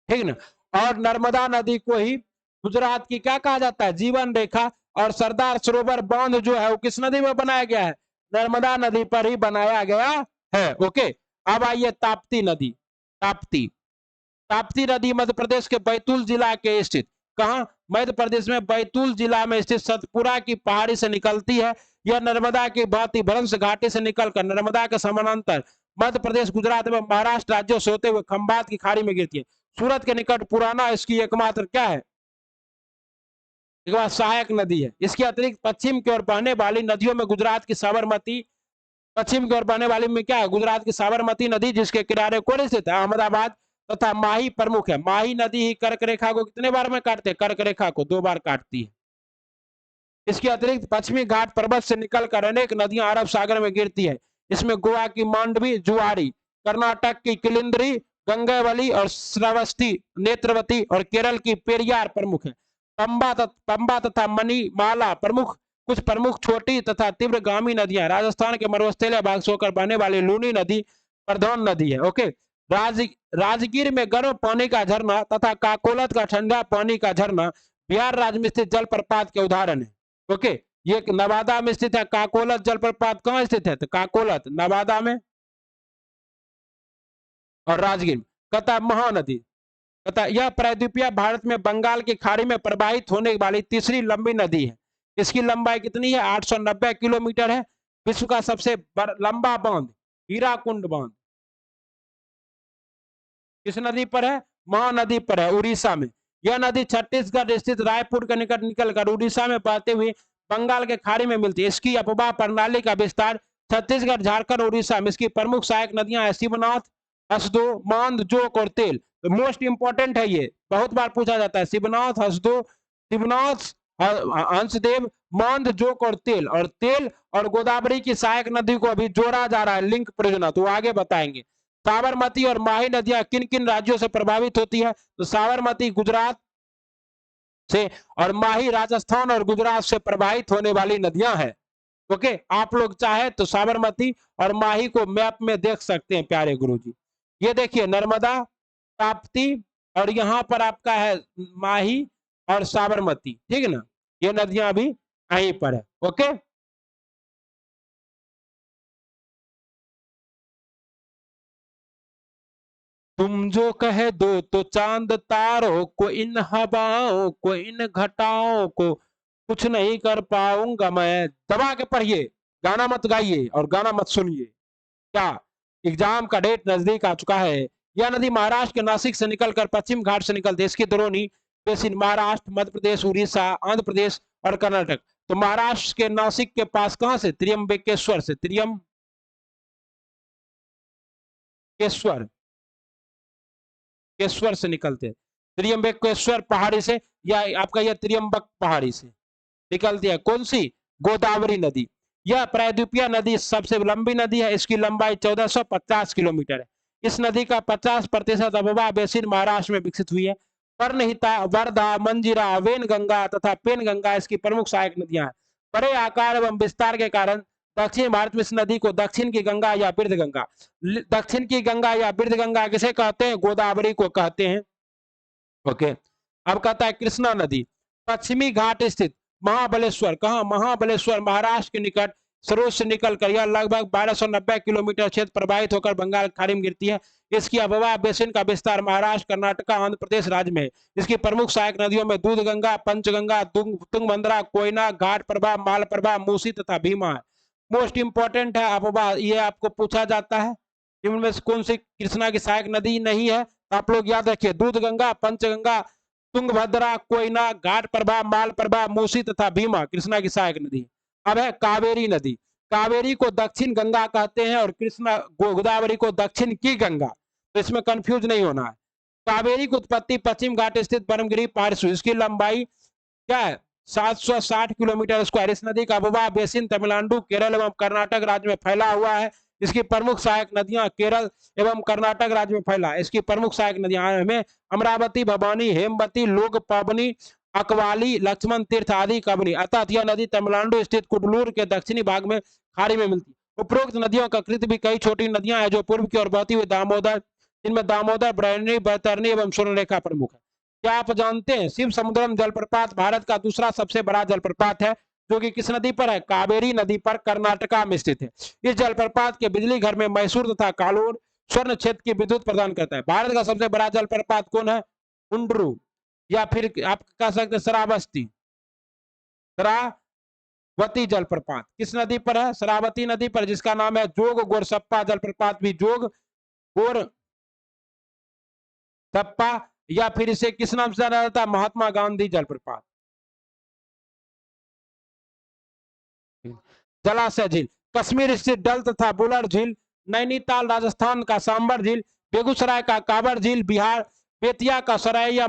ठीक ना। और नर्मदा नदी को ही गुजरात की क्या कहा जाता है? जीवन रेखा। और सरदार सरोवर बांध जो है वो किस नदी में बनाया गया है? नर्मदा नदी पर ही बनाया गया है। ओके, अब आइए ताप्ती नदी। ताप्ती ताप्ती नदी मध्य प्रदेश के बैतूल जिला के स्थित, कहा? मध्य प्रदेश में बैतूल जिला में स्थित सतपुरा की पहाड़ी से निकलती है। यह नर्मदा की भांति भ्रंश घाटी से निकलकर नर्मदा के समानांतर मध्य प्रदेश, गुजरात एवं महाराष्ट्र राज्यों से होते हुए खंभात की खाड़ी में गिरती है। सूरत के निकट पुराना इसकी एकमात्र क्या है? एक बार सहायक नदी है। इसके अतिरिक्त पश्चिम की ओर बहने वाली नदियों में गुजरात की साबरमती, पश्चिम की ओर बहने वाली में क्या है? गुजरात की साबरमती नदी, जिसके किनारे कौन स्थित है? अहमदाबाद तथा माही प्रमुख है। माही नदी ही कर्क रेखा को कितने बार में काटते हैं? कर्क रेखा को 2 बार काटती है। इसके अतिरिक्त पश्चिमी घाट पर्वत से निकलकर अनेक नदियां अरब सागर में गिरती है। इसमें गोवा की मांडवी, जुआरी, कर्नाटक की किलिंद्री, गंगावली और श्रावस्ती, नेत्रवती और केरल की पेरियार प्रमुख है। पंबा तथा मणिमाला प्रमुख, कुछ प्रमुख छोटी तथा तीव्रगामी नदियां। राजस्थान के मरुस्थलीय भाग से होकर बहने वाली लूनी नदी प्रधान नदी है। ओके, राजगीर में गर्म पानी का झरना तथा काकोलत का ठंडा पानी का झरना बिहार राज्य में स्थित जलप्रपात के उदाहरण है। ओके, ये नवादा में स्थित है। काकोलत जलप्रपात कहां स्थित है? तो काकोलत नवादा में और राजगीर में। कहता महानदी, कहता यह प्रायद्वीपीय भारत में बंगाल की खाड़ी में प्रवाहित होने वाली तीसरी लंबी नदी है। इसकी लंबाई कितनी है? 890 किलोमीटर है। विश्व का सबसे लंबा बांध हीराकुंड बांध किस नदी पर है? महानदी पर है, उड़ीसा में। यह नदी छत्तीसगढ़ स्थित रायपुर के निकट निकलकर उड़ीसा में बहते हुए बंगाल के खाड़ी में मिलती है। इसकी अपवाह प्रणाली का विस्तार छत्तीसगढ़, झारखंड, उड़ीसा में। इसकी प्रमुख सहायक नदियां है शिवनाथ, हसदो, मांद, जोक और तेल। तो मोस्ट इंपॉर्टेंट है, ये बहुत बार पूछा जाता है। शिवनाथ, हसदो, शिवनाथ, हंसदेव, मांद, जोक और तेल। और गोदावरी की सहायक नदी को अभी जोड़ा जा रहा है, लिंक परियोजना, तो आगे बताएंगे। साबरमती और माही नदियां किन किन राज्यों से प्रभावित होती है? तो साबरमती गुजरात से और माही राजस्थान और गुजरात से प्रभावित होने वाली नदियां हैं। ओके, आप लोग चाहे तो साबरमती और माही को मैप में देख सकते हैं प्यारे गुरुजी। ये देखिए नर्मदा, ताप्ती और यहाँ पर आपका है माही और साबरमती, ठीक है ना। ये नदियां अभी यहीं पर है। ओके, तुम जो कह दो तो चांद तारों को, इन हवाओं को, इन घटाओं को कुछ नहीं कर पाऊंगा मैं। दबा के पढ़िए, गाना मत गाइए और गाना मत सुनिए। क्या एग्जाम का डेट नजदीक आ चुका है। यह नदी महाराष्ट्र के नासिक से निकलकर पश्चिम घाट से निकलती है। इसकी द्रोणी बेसिन महाराष्ट्र, मध्य प्रदेश, उड़ीसा, आंध्र प्रदेश और कर्नाटक। तो महाराष्ट्र के नासिक के पास कहां से? त्र्यंबकेश्वर से, त्र्यंबकेश्वर केश्वर से निकलते हैं। त्र्यंबकेश्वर पहाड़ी से या आपका यह त्र्यंबक पहाड़ी से निकलती है। कौन सी? गोदावरी नदी। यह प्रायद्वीपीय नदी सबसे लंबी नदी है। इसकी लंबाई 1450 किलोमीटर है। इस नदी का 50% अबवा बेसिन महाराष्ट्र में विकसित हुई है। परनहिता, वर्धा, मंजीरा, वेनगंगा तथा पेनगंगा इसकी प्रमुख सहायक नदियां हैं। बड़े आकार एवं विस्तार के कारण दक्षिण भारत में इस नदी को दक्षिण की गंगा या बिरध गंगा, दक्षिण की गंगा या बिरध गंगा किसे कहते हैं? गोदावरी को कहते हैं। ओके, अब कहता है कृष्णा नदी पश्चिमी घाट स्थित महाबलेश्वर, कहा? महाबलेश्वर महाराष्ट्र के निकट सरोज से निकलकर यह लगभग 1290 किलोमीटर क्षेत्र प्रवाहित होकर बंगाल खाड़ी में गिरती है। इसकी अबवा बेसिन का विस्तार महाराष्ट्र, कर्नाटक, आंध्र प्रदेश राज्य में है। इसकी प्रमुख सहायक नदियों में दूध गंगा, पंचगंगा, तुंगभद्रा, कोयना, घाट प्रभा, माल प्रभा, मूसी तथा भीमा है। मोस्ट इंपॉर्टेंट है अबवा, ये आपको पूछा जाता है इनमें से कौन सी कृष्णा की सहायक नदी नहीं है? तो आप लोग याद रखिए, दूध गंगा, पंचगंगा, तुंगभद्रा, कोयना, घाट प्रभा, माल प्रभा, मूसी तथा भीमा कृष्णा की सहायक नदी। अब है कावेरी नदी। कावेरी को दक्षिण गंगा कहते हैं और कृष्णा गोदावरी को दक्षिण की गंगा। तो इसमें कंफ्यूज नहीं होना है। कावेरी की उत्पत्ति पश्चिम घाट स्थित परमगिरी पहाड़ से, इसकी लंबाई क्या है 760 किलोमीटर स्क्वायर। इस नदी का भूभाग बेसिन तमिलनाडु, केरल एवं कर्नाटक राज्य में फैला हुआ है। इसकी प्रमुख सहायक नदियां केरल एवं कर्नाटक राज्य में फैला है। इसकी प्रमुख सहायक नदियां में अमरावती, भवानी, हेमवती, लोग पावनी, अकवाली, लक्ष्मण तीर्थ आदि कबनी। अतः यह नदी तमिलनाडु स्थित कुडलूर के दक्षिणी भाग में खाड़ी में मिलती है। उपरोक्त नदियों का कृत भी कई छोटी नदियां हैं जो पूर्व की ओर बहती हुई दामोदर, इनमें दामोदर, ब्रह्मणी, बैतरणी एवं स्वर्णरेखा प्रमुख है। क्या आप जानते हैं शिव समुद्रम जलप्रपात भारत का दूसरा सबसे बड़ा जलप्रपात है, जो कि किस नदी पर है? कावेरी नदी पर कर्नाटका में स्थित है। इस जलप्रपात के बिजली घर में मैसूर तथा कालोर स्वर्ण क्षेत्र की विद्युत प्रदान करता है। भारत का सबसे बड़ा जलप्रपात कौन है? उंड्रू, या फिर आप कह सकते हैं श्रावस्ती, श्रावती जलप्रपात किस नदी पर है? श्रावती नदी पर, जिसका नाम है जोग गोरसप्पा जलप्रपात भी जोग गोरसप्पा, या फिर इसे किस नाम से जाना जाता है? महात्मा गांधी जलप्रपात। जलाशय झील कश्मीर स्थित डल तथा बुलर झील, नैनीताल राजस्थान का सांबर झील, बेगूसराय का काबर झील, बिहार बेतिया का सरैया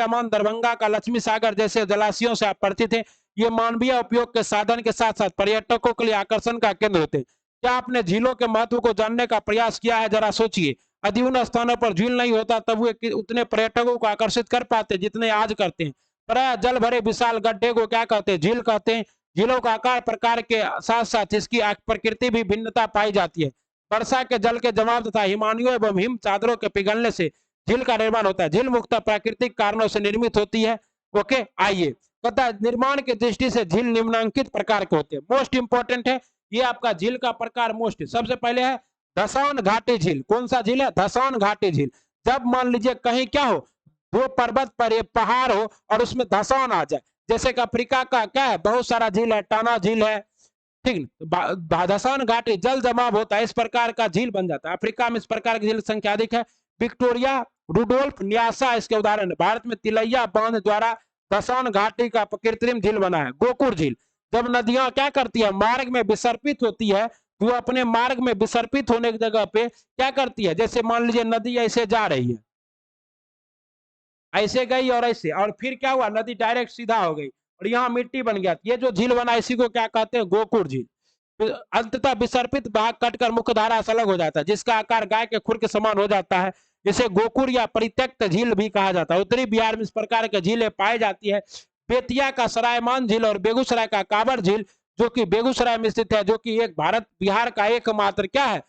मान, दरभंगा का लक्ष्मी सागर जैसे जलाशयों से आप परिचित हैं। ये मानवीय उपयोग के साधन के साथ साथ पर्यटकों के लिए आकर्षण का केंद्र होते हैं। क्या आपने झीलों के महत्व को जानने का प्रयास किया है? जरा सोचिए, यदि उन स्थानों पर झील नहीं होता तब वे उतने पर्यटकों को आकर्षित कर पाते जितने आज करते हैं। प्राय जल भरे विशाल गड्ढे को क्या कहते हैं? झील कहते हैं। झीलों का आकार प्रकार के साथ साथ इसकी प्रकृति भी भिन्नता पाई जाती है। वर्षा के जल के जमाव तथा हिमानियों एवं हिम चादरों के पिघलने से झील का निर्माण होता है। झील मुख्यतः प्राकृतिक कारणों से निर्मित होती है। ओके, आइए पता निर्माण की दृष्टि से झील निम्नलिखित प्रकार के होते हैं। मोस्ट इंपोर्टेंट है ये आपका झील का प्रकार। मोस्ट सबसे पहले है धसौन घाटी झील। कौन सा झील है? धसौन घाटी झील। जब मान लीजिए कहीं क्या हो, वो पर्वत पर पहाड़ हो और उसमें धसौन आ जाए, जैसे कि अफ्रीका का क्या है, बहुत सारा झील है, टाना झील है, ठीक। धसौन घाटी जल जमाव होता है, इस प्रकार का झील बन जाता है। अफ्रीका में इस प्रकार की झील संख्या अधिक है। विक्टोरिया, रुडोल्फ, न्यासा इसके उदाहरण है। भारत में तिलैया बांध द्वारा धसौन घाटी का कृत्रिम झील बना है। गोकुर झील, जब नदियां क्या करती है, मार्ग में विसर्पित होती है, वो अपने मार्ग में विसर्पित होने की जगह पे क्या करती है, जैसे मान लीजिए नदी ऐसे जा रही है, ऐसे गई और ऐसे, और फिर क्या हुआ, नदी डायरेक्ट सीधा हो गई और यहाँ मिट्टी बन गया। ये जो झील बना इसी को क्या कहते हैं? गोकुर झील। अंततः विसर्पित भाग कटकर मुख्य धारा से अलग हो जाता है, जिसका आकार गाय के खुर के समान हो जाता है। इसे गोकुर या परित्यक्त झील भी कहा जाता है। उत्तरी बिहार में इस प्रकार की झीलें पाई जाती है। बेतिया का सरायमान झील और बेगूसराय का काबर झील, जो कि बेगूसराय में स्थित है, जो कि एक भारत बिहार का एकमात्र क्या है,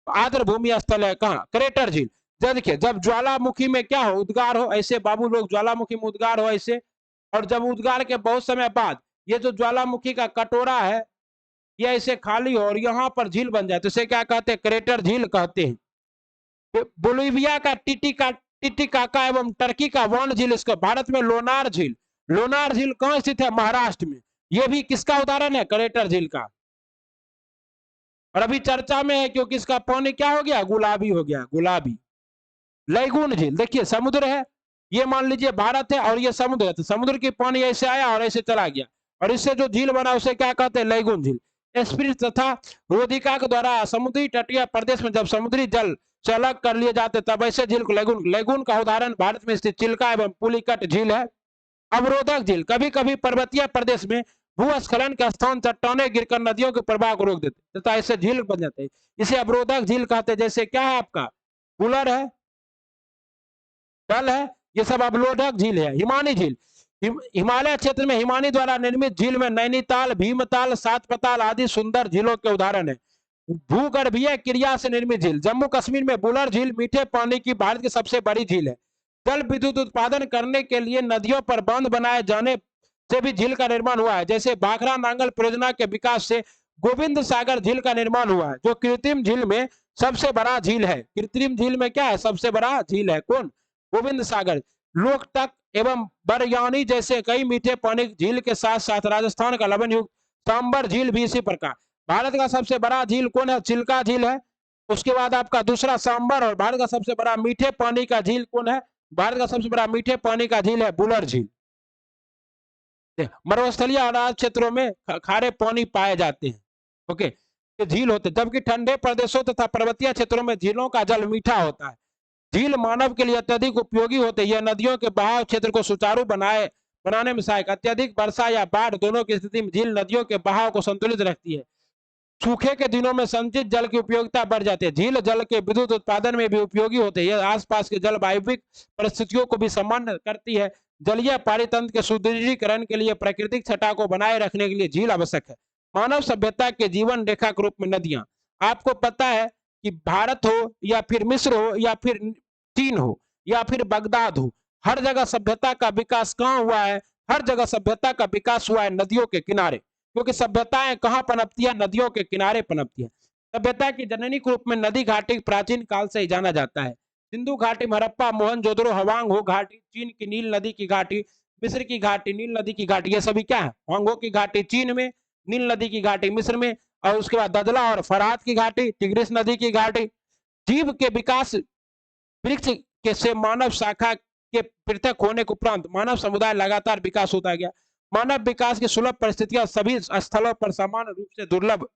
आर्द्र भूमि स्थल है। कहाँ? क्रेटर झील। देखिए, जब ज्वालामुखी में क्या हो, उद्गार हो, ऐसे बाबू लोग, ज्वालामुखी में उद्गार हो ऐसे, और जब उद्गार के बहुत समय बाद ये जो ज्वालामुखी का कटोरा है ये ऐसे खाली हो और यहाँ पर झील बन जाए तो इसे क्या कहते हैं? क्रेटर झील कहते हैं। बोलिविया का टिटिकाका एवं टर्की का वॉन झील, इसको भारत में लोनार झील। लोनार झील कहाँ स्थित है? महाराष्ट्र में। ये भी किसका उदाहरण है? क्रेटर झील का। और अभी चर्चा में है क्योंकि इसका पानी क्या हो गया? गुलाबी हो गया, गुलाबी। लैगून झील, देखिए समुद्र है, ये मान लीजिए भारत है और ये समुद्र है, तो समुद्र की पानी ऐसे आया और ऐसे चला गया और इससे जो झील बना उसे क्या कहते हैं? लैगून झील। स्प्रिट तथा रोधिका के द्वारा समुद्री तटीय प्रदेश में जब समुद्री जल से अलग कर लिए जाते तब ऐसे झील को लैगून। लैगून का उदाहरण भारत में स्थित चिल्का एवं पुलिकट झील है। अवरोधक झील, कभी कभी पर्वतीय प्रदेश में भूस्खलन के स्थान चट्टाने गिरकर नदियों के प्रवाह को रोक देते तथा ऐसे झील बन जाते हैं, इसे अवरोधक झील कहते हैं। जैसे क्या है आपका? बुलर है, डल है, ये सब अवरोधक झील है। हिमानी झील, हिमालय क्षेत्र में हिमानी द्वारा निर्मित झील में नैनीताल, भीमताल, सातपताल आदि सुंदर झीलों के उदाहरण है। भूगर्भीय क्रिया से निर्मित झील, जम्मू कश्मीर में बुलर झील मीठे पानी की भारत की सबसे बड़ी झील है। जल विद्युत उत्पादन करने के लिए नदियों पर बांध बनाए जाने से भी झील का निर्माण हुआ है। जैसे भाखड़ा नांगल परियोजना के विकास से गोविंद सागर झील का निर्माण हुआ है, जो कृत्रिम झील में सबसे बड़ा झील है। कृत्रिम झील में क्या है? सबसे बड़ा झील है। कौन? गोविंद सागर। लोकटक एवं बरयानी जैसे कई मीठे पानी झील के साथ साथ राजस्थान का लवण युक्त सांबर झील भी इसी प्रकार। भारत का सबसे बड़ा झील कौन है? चिल्का झील है। उसके बाद आपका दूसरा सांबर। और भारत का सबसे बड़ा मीठे पानी का झील कौन है? भारत का सबसे बड़ा मीठे पानी का झील है बुलर झील। मरुस्थलीय अनाज क्षेत्रों में खारे पानी पाए जाते हैं। ओके, झील होते, जबकि ठंडे प्रदेशों तथा पर्वतीय क्षेत्रों में झीलों का जल मीठा होता है। झील मानव के लिए अत्यधिक उपयोगी होते हैं। यह नदियों के बहाव क्षेत्र को सुचारू बनाने में सहायक। अत्यधिक वर्षा या बाढ़ दोनों की स्थिति में झील नदियों के बहाव को संतुलित रखती है। सूखे के दिनों में संचित जल की उपयोगिता बढ़ जाती है। झील जल के विद्युत उत्पादन में भी उपयोगी होते हैं। यह आसपास के जलवायविक परिस्थितियों को भी सामान्य करती है। जलीय पारितंत्र के सुदृढ़ीकरण के लिए प्राकृतिक छटा को बनाए रखने के लिए झील आवश्यक है। मानव सभ्यता के जीवन रेखा के रूप में नदियां, आपको पता है कि भारत हो या फिर मिस्र हो या फिर चीन हो या फिर बगदाद हो, हर जगह सभ्यता का विकास कहाँ हुआ है? हर जगह सभ्यता का विकास हुआ है नदियों के किनारे, क्योंकि सभ्यताएं कहाँ पनपती है? नदियों के किनारे पनपती है। सभ्यता की जननी के रूप में नदी घाटी प्राचीन काल से ही जाना जाता है। सिंधु घाटी, हड़प्पा, मोहनजोदड़ो, हवांग हो घाटी, चीन की नील नदी की घाटी, मिस्र की घाटी, नील नदी की घाटी, ये सभी क्या है? होंगो की घाटी चीन में, नील नदी की घाटी मिस्र में, और उसके बाद दजला और फरात की घाटी, टिग्रिस नदी की घाटी। जीव के विकास वृक्ष के से मानव शाखा के पृथक होने के उपरांत मानव समुदाय लगातार विकास होता गया। मानव विकास की सुलभ परिस्थितियां सभी स्थलों पर समान रूप से दुर्लभ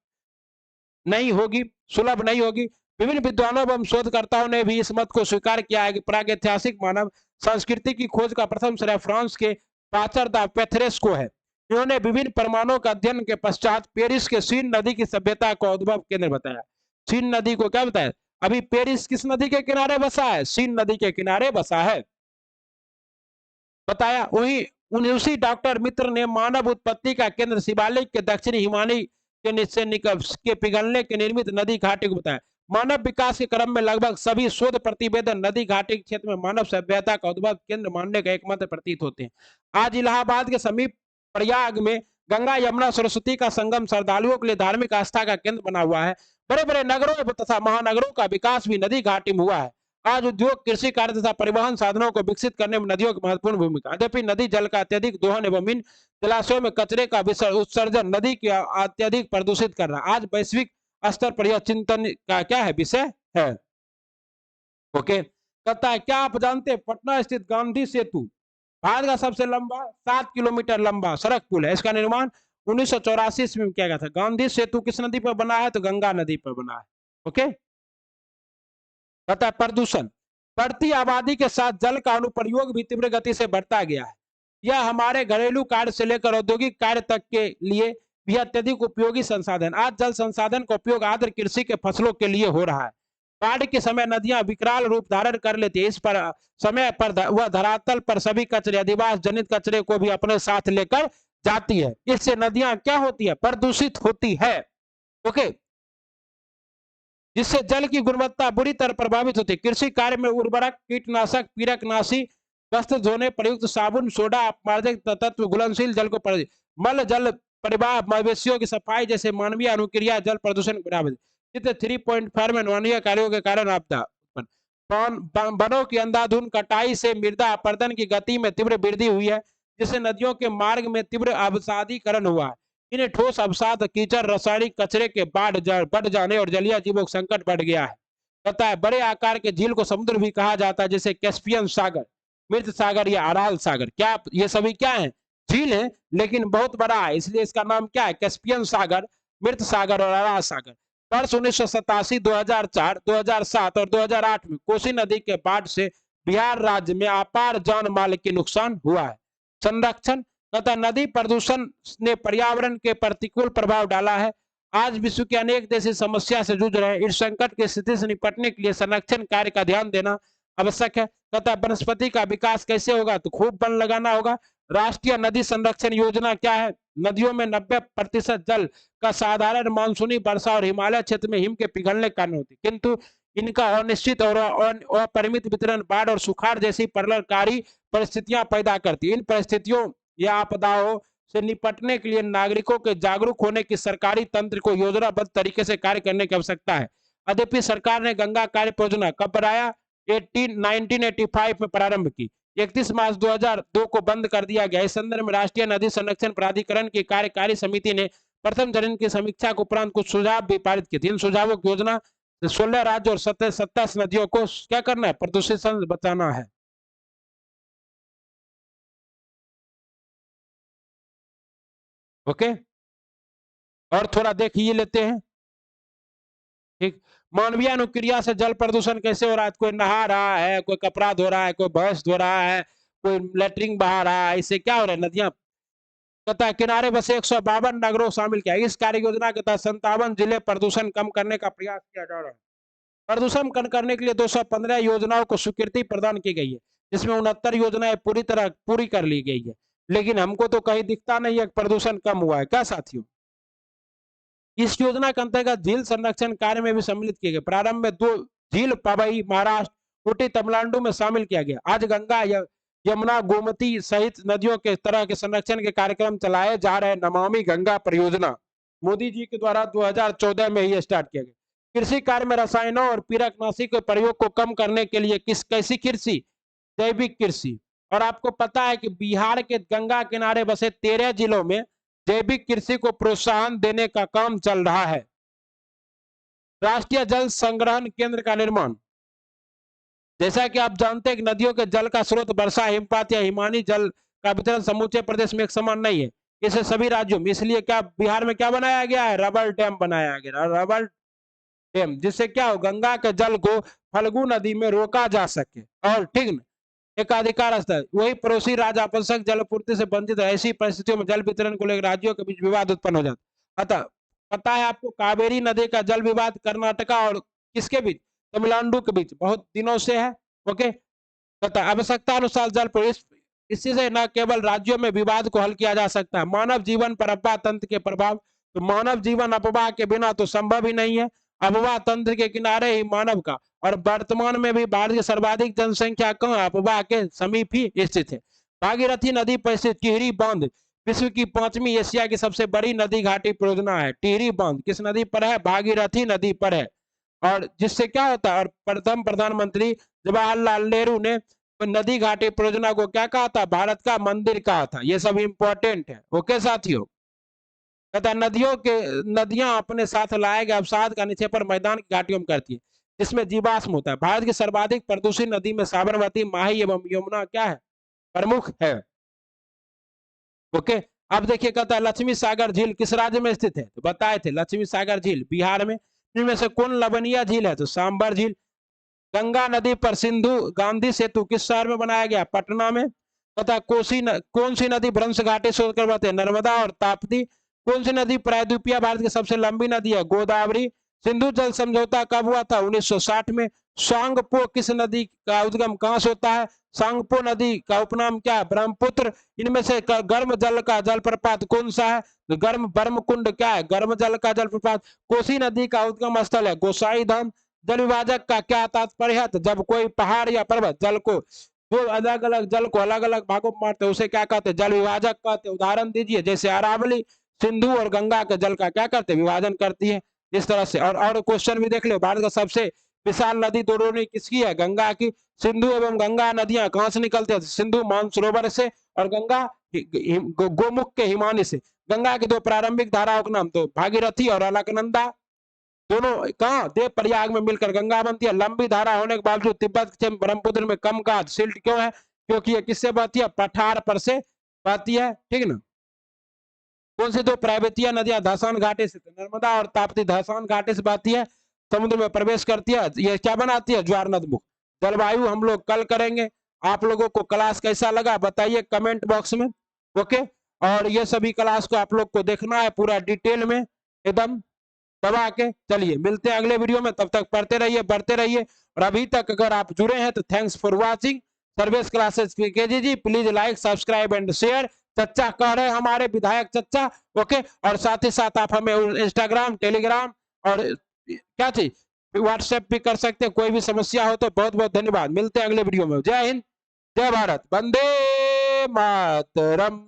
नहीं होगी, सुलभ नहीं होगी। विभिन्न विद्वानों एवं शोधकर्ताओं ने भी इस मत को स्वीकार किया है कि प्रागैतिहासिक मानव संस्कृति की खोज का प्रथम श्रेय फ्रांस के पाचर द पेथरेस को है। इन्होंने विभिन्न परमाणुओं का अध्ययन के पश्चात पेरिस के सीन नदी की सभ्यता को उद्भव केंद्र बताया। सीन नदी को क्या बताया? अभी पेरिस किस नदी के किनारे बसा है? सीन नदी के किनारे बसा है, बताया। वही उसी डॉक्टर मित्र ने मानव उत्पत्ति का केंद्र शिवालिक के दक्षिणी हिमानी के नीचे के पिघलने के निर्मित नदी घाटी को बताया। मानव विकास के क्रम में लगभग सभी शोध प्रतिवेदन नदी घाटी के क्षेत्र में मानव सभ्यता का उद्भव केंद्र मानने का एकमात्र प्रतीत होते हैं। आज इलाहाबाद के समीप प्रयाग में गंगा यमुना सरस्वती का संगम श्रद्धालुओं के लिए धार्मिक आस्था का केंद्र बना हुआ है। बड़े बड़े नगरों तथा महानगरों का विकास भी नदी घाटी में हुआ है। आज उद्योग, कृषि कार्य तथा परिवहन साधनों को विकसित करने में नदियों की महत्वपूर्ण भूमिका। यद्यपि नदी जल का अत्यधिक दोहन एवं इन जलाशयों में कचरे का उत्सर्जन नदी की अत्यधिक प्रदूषित कर रहा है। आज वैश्विक स्तर पर यह चिंतन का क्या है? विषय है। ओके, कहता है क्या आप जानते हैं पटना स्थित गांधी सेतु भारत का सबसे लंबा 7 किलोमीटर लंबा सड़क पुल है। इसका निर्माण 1984 ईस्वी में किया गया था। गांधी सेतु किस नदी पर बना है? तो गंगा नदी पर बना है। ओके, कहता है प्रदूषण, बढ़ती आबादी के साथ जल का अनुप्रयोग भी तीव्र गति से बढ़ता गया है। यह हमारे घरेलू कार्य से लेकर औद्योगिक कार्य तक के लिए भी अत्यधिक उपयोगी संसाधन। आज जल संसाधन का उपयोग आर्द्र कृषि के फसलों के लिए हो रहा है। बाढ़ के समय नदियां विकराल रूप धारण कर लेती है। इस पर समय पर वह धरातल पर सभी कचरे, अधिवास जनित कचरे को भी अपने साथ लेकर जाती है। इससे नदियां क्या होती है? प्रदूषित होती है। ओके, जिससे जल की गुणवत्ता बुरी तरह प्रभावित होती है। कृषि कार्य में उर्वरक, कीटनाशक, पीड़कनाशी, वस्त्र धोने प्रयुक्त साबुन, सोडा, अपमार्जक तत्व घुलनशील जल को मल जल परिवाह, मवेशियों की सफाई जैसे मानवीय अनुक्रिया जल प्रदूषण को बढ़ावा देती है। 3.5 में मानवीय कार्यों के कारण आपदा वनों की अंधाधुंध कटाई से मृदा अपरदन की गति में तीव्र वृद्धि हुई है, जिससे नदियों के मार्ग में तीव्र अवसादीकरण हुआ है। इन्हें ठोस अवसाद, कीचड़, रासायनिक कचरे के बढ़ जाने और जलीय जीवों का संकट बढ़ गया है। पता है बड़े आकार के झील को समुद्र भी कहा जाता है, जैसे कैस्पियन सागर, मृत सागर या अराल सागर। क्या ये सभी क्या है? झील है, लेकिन बहुत बड़ा है, इसलिए इसका नाम क्या है? कैस्पियन सागर, मृत सागर और अराल सागर। वर्ष 1987, 2004, 2007 और 2008 में कोसी नदी के बाढ़ से बिहार राज्य में अपार जान माल के नुकसान हुआ है। संरक्षण, तथा नदी प्रदूषण ने पर्यावरण के प्रतिकूल प्रभाव डाला है। आज विश्व के अनेक देश इस समस्या से जूझ रहे हैं। इस संकट की स्थिति से निपटने के लिए संरक्षण कार्य का ध्यान देना आवश्यक है। तथा वनस्पति का विकास कैसे होगा? तो खूब वन लगाना होगा। राष्ट्रीय नदी संरक्षण योजना क्या है? नदियों में 90% जल का साधारण मानसूनी वर्षा और हिमालय क्षेत्र में हिम के पिघलने के कारण होती है, किंतु इनका अनिश्चित और अपरिमित वितरण बाढ़ और सुखाड़ जैसी प्रलयकारी परिस्थितियां पैदा करती है। इन परिस्थितियों या आपदाओं से निपटने के लिए नागरिकों के जागरूक होने की सरकारी तंत्र को योजनाबद्ध तरीके से कार्य करने की आवश्यकता है। यद्यपि सरकार ने गंगा कार्य परियोजना कब बनाया? 1985 में प्रारंभ की, 31 मार्च 2002 को बंद कर दिया गया। इस संदर्भ में राष्ट्रीय नदी संरक्षण प्राधिकरण की कार्यकारी समिति ने प्रथम चरण की समीक्षा के उपरांत कुछ सुझाव भी पारित किए थे। इन सुझावों की योजना 16 राज्य और 27 नदियों को क्या करना है? प्रदूषित से बचाना है। ओके, और थोड़ा देख ही लेते हैं। ठीक, मानवीय अनुक्रिया से जल प्रदूषण कैसे हो रहा है? कोई नहा रहा है, कोई कपड़ा धो रहा है, कोई भैंस धो रहा है, कोई लेटरिन बहा रहा है, इससे क्या हो रहा है? नदियां, कहता है किनारे बसे 152 नगरों शामिल किया। इस कार्य योजना के तहत 57 जिले प्रदूषण कम करने का प्रयास किया जा रहा है। प्रदूषण कम करने के लिए 215 योजनाओं को स्वीकृति प्रदान की गई है, जिसमें 69 योजनाएं पूरी तरह पूरी कर ली गई है। लेकिन हमको तो कहीं दिखता नहीं है प्रदूषण कम हुआ है, क्या साथियों? इस योजना के अंतर्गत झील संरक्षण कार्य में भी सम्मिलित किए गए। प्रारंभ में 2 झील पवई महाराष्ट्र, ऊटी तमिलनाडु में शामिल किया गया। आज गंगा, यमुना, गोमती सहित नदियों के तरह के संरक्षण के कार्यक्रम चलाए जा रहे। नमामि गंगा परियोजना मोदी जी के द्वारा 2014 में ही स्टार्ट किया गया। कृषि कार्य में रसायनों और पीड़कनाशी के प्रयोग को कम करने के लिए कैसी कृषि? जैविक कृषि। और आपको पता है कि बिहार के गंगा किनारे बसे 13 जिलों में जैविक कृषि को प्रोत्साहन देने का काम चल रहा है। राष्ट्रीय जल संग्रहण केंद्र का निर्माण। जैसा कि आप जानते हैं कि नदियों के जल का स्रोत वर्षा, हिमपात या हिमानी जल का वितरण समूचे प्रदेश में एक समान नहीं है। इसे सभी राज्यों में, इसलिए क्या बिहार में क्या बनाया गया है? रबर डैम बनाया गया, रबर डैम, जिससे क्या हो, गंगा के जल को फल्गु नदी में रोका जा सके। और ठीक न, एकाधिकार स्तर, वही पड़ोसी राज्य आवश्यक जलपूर्ति से वंचित है। ऐसी परिस्थितियों में जल वितरण को लेकर राज्यों के बीच विवाद उत्पन्न हो जाता। अतः पता है आपको, कावेरी नदी का जल विवाद कर्नाटका और किसके बीच? तमिलनाडु के बीच बहुत दिनों से है। ओके, तथा आवश्यकता अनुसार जल पर इसी से न केवल राज्यों में विवाद को हल किया जा सकता है, मानव जीवन पर अफवाह तंत्र के प्रभाव। तो मानव जीवन अफवाह के बिना तो संभव ही नहीं है। अफवाह तंत्र के किनारे ही मानव का, और वर्तमान में भी भारत की सर्वाधिक जनसंख्या कहाँ? अफवाह के समीप ही स्थित है। भागीरथी नदी पर स्थित टिहरी बांध विश्व की 5वीं एशिया की सबसे बड़ी नदी घाटी परियोजना है। टिहरी बांध किस नदी पर है? भागीरथी नदी पर है। और जिससे क्या होता है, और प्रथम प्रधानमंत्री जवाहरलाल नेहरू ने नदी घाटी परियोजना को क्या कहा था? भारत का मंदिर कहा था। ये सब इंपॉर्टेंट है। ओके साथियों, तथा नदियां अपने साथ लाए गए अवसाद का निक्षेपण मैदान की घाटियों में करती है, जिसमें जीवाश्म होता है। भारत की सर्वाधिक प्रदूषित नदी में साबरमती, माही एवं यमुना क्या है? प्रमुख है। ओके, अब देखिए, कहता है लक्ष्मी सागर झील किस राज्य में स्थित है? तो बताए थे, लक्ष्मी सागर झील बिहार में। इनमें से कौन लवणीय झील है? तो सांबर झील। गंगा नदी पर सिंधु गांधी सेतु किस शहर में बनाया गया? पटना में। तथा कौन सी नदी भ्रंश घाटी से होकर बहती है? नर्मदा और ताप्ती। कौन सी नदी प्रायद्वीपीय भारत की सबसे लंबी नदी है? गोदावरी। सिंधु जल समझौता कब हुआ था? 1960 में। सांगपो किस नदी का उद्गम कहां से होता है? सांगपो नदी का उपनाम क्या है? ब्रह्मपुत्र। इनमें से गर्म जल का जलप्रपात कौन सा है? तो गर्म बर्म कुंड क्या है? गर्म जल का जलप्रपात। कोसी नदी का उद्गम स्थल है गोसाई धाम। जल विभाजक का क्या तात्पर्य है? तो जब कोई पहाड़ या पर्वत जल को, जो अलग अलग जल को अलग अलग भागों में बांटते हैं, उसे क्या कहते हैं? जल विभाजक कहते हैं। उदाहरण दीजिए, जैसे अरावली सिंधु और गंगा के जल का क्या करते हैं? विभाजन करती है। इस तरह से और क्वेश्चन भी देख लो, भारत का सबसे विशाल नदी दोनों ने किसकी है? गंगा की। सिंधु एवं गंगा नदियां कहां से निकलती है? सिंधु मानसरोवर से, और गंगा गोमुख के हिमानी से। गंगा की 2 प्रारंभिक धाराओं के नाम तो भागीरथी और अलकनंदा, दोनों कहा? देव प्रयाग में मिलकर गंगा बनती है। लंबी धारा होने के बावजूद तिब्बत के ब्रह्मपुत्र में कम का सिल्ट क्यों है? क्योंकि ये किससे बहती है? पठार पर से बहती है। ठीक ना। कौन सी 2 प्रायद्वीपीय नदियां धसान घाटी से? नर्मदा और ताप्ती धसान घाटी से बहती है, समुद्र में प्रवेश करती है। ये क्या बनाती है? ज्वार नदमुख। जलवायु हम लोग कल करेंगे। आप लोगों को क्लास कैसा लगा बताइए कमेंट बॉक्स में। ओके, और ये सभी क्लास को आप लोग को देखना है पूरा डिटेल में एकदम दबा के। चलिए मिलते हैं अगले वीडियो में, तब तक पढ़ते रहिए, बढ़ते रहिए। और अभी तक अगर आप जुड़े हैं तो thanks for watching Sarvesh classes KG ji. Please like, subscribe and share. चच्चा कह रहे हैं, हमारे विधायक चच्चा। ओके, और साथ ही साथ आप हमें इंस्टाग्राम, टेलीग्राम और क्या चीज व्हाट्सएप भी कर सकते हैं। कोई भी समस्या हो तो बहुत बहुत धन्यवाद। मिलते हैं अगले वीडियो में। जय हिंद, जय भारत, वंदे मातरम।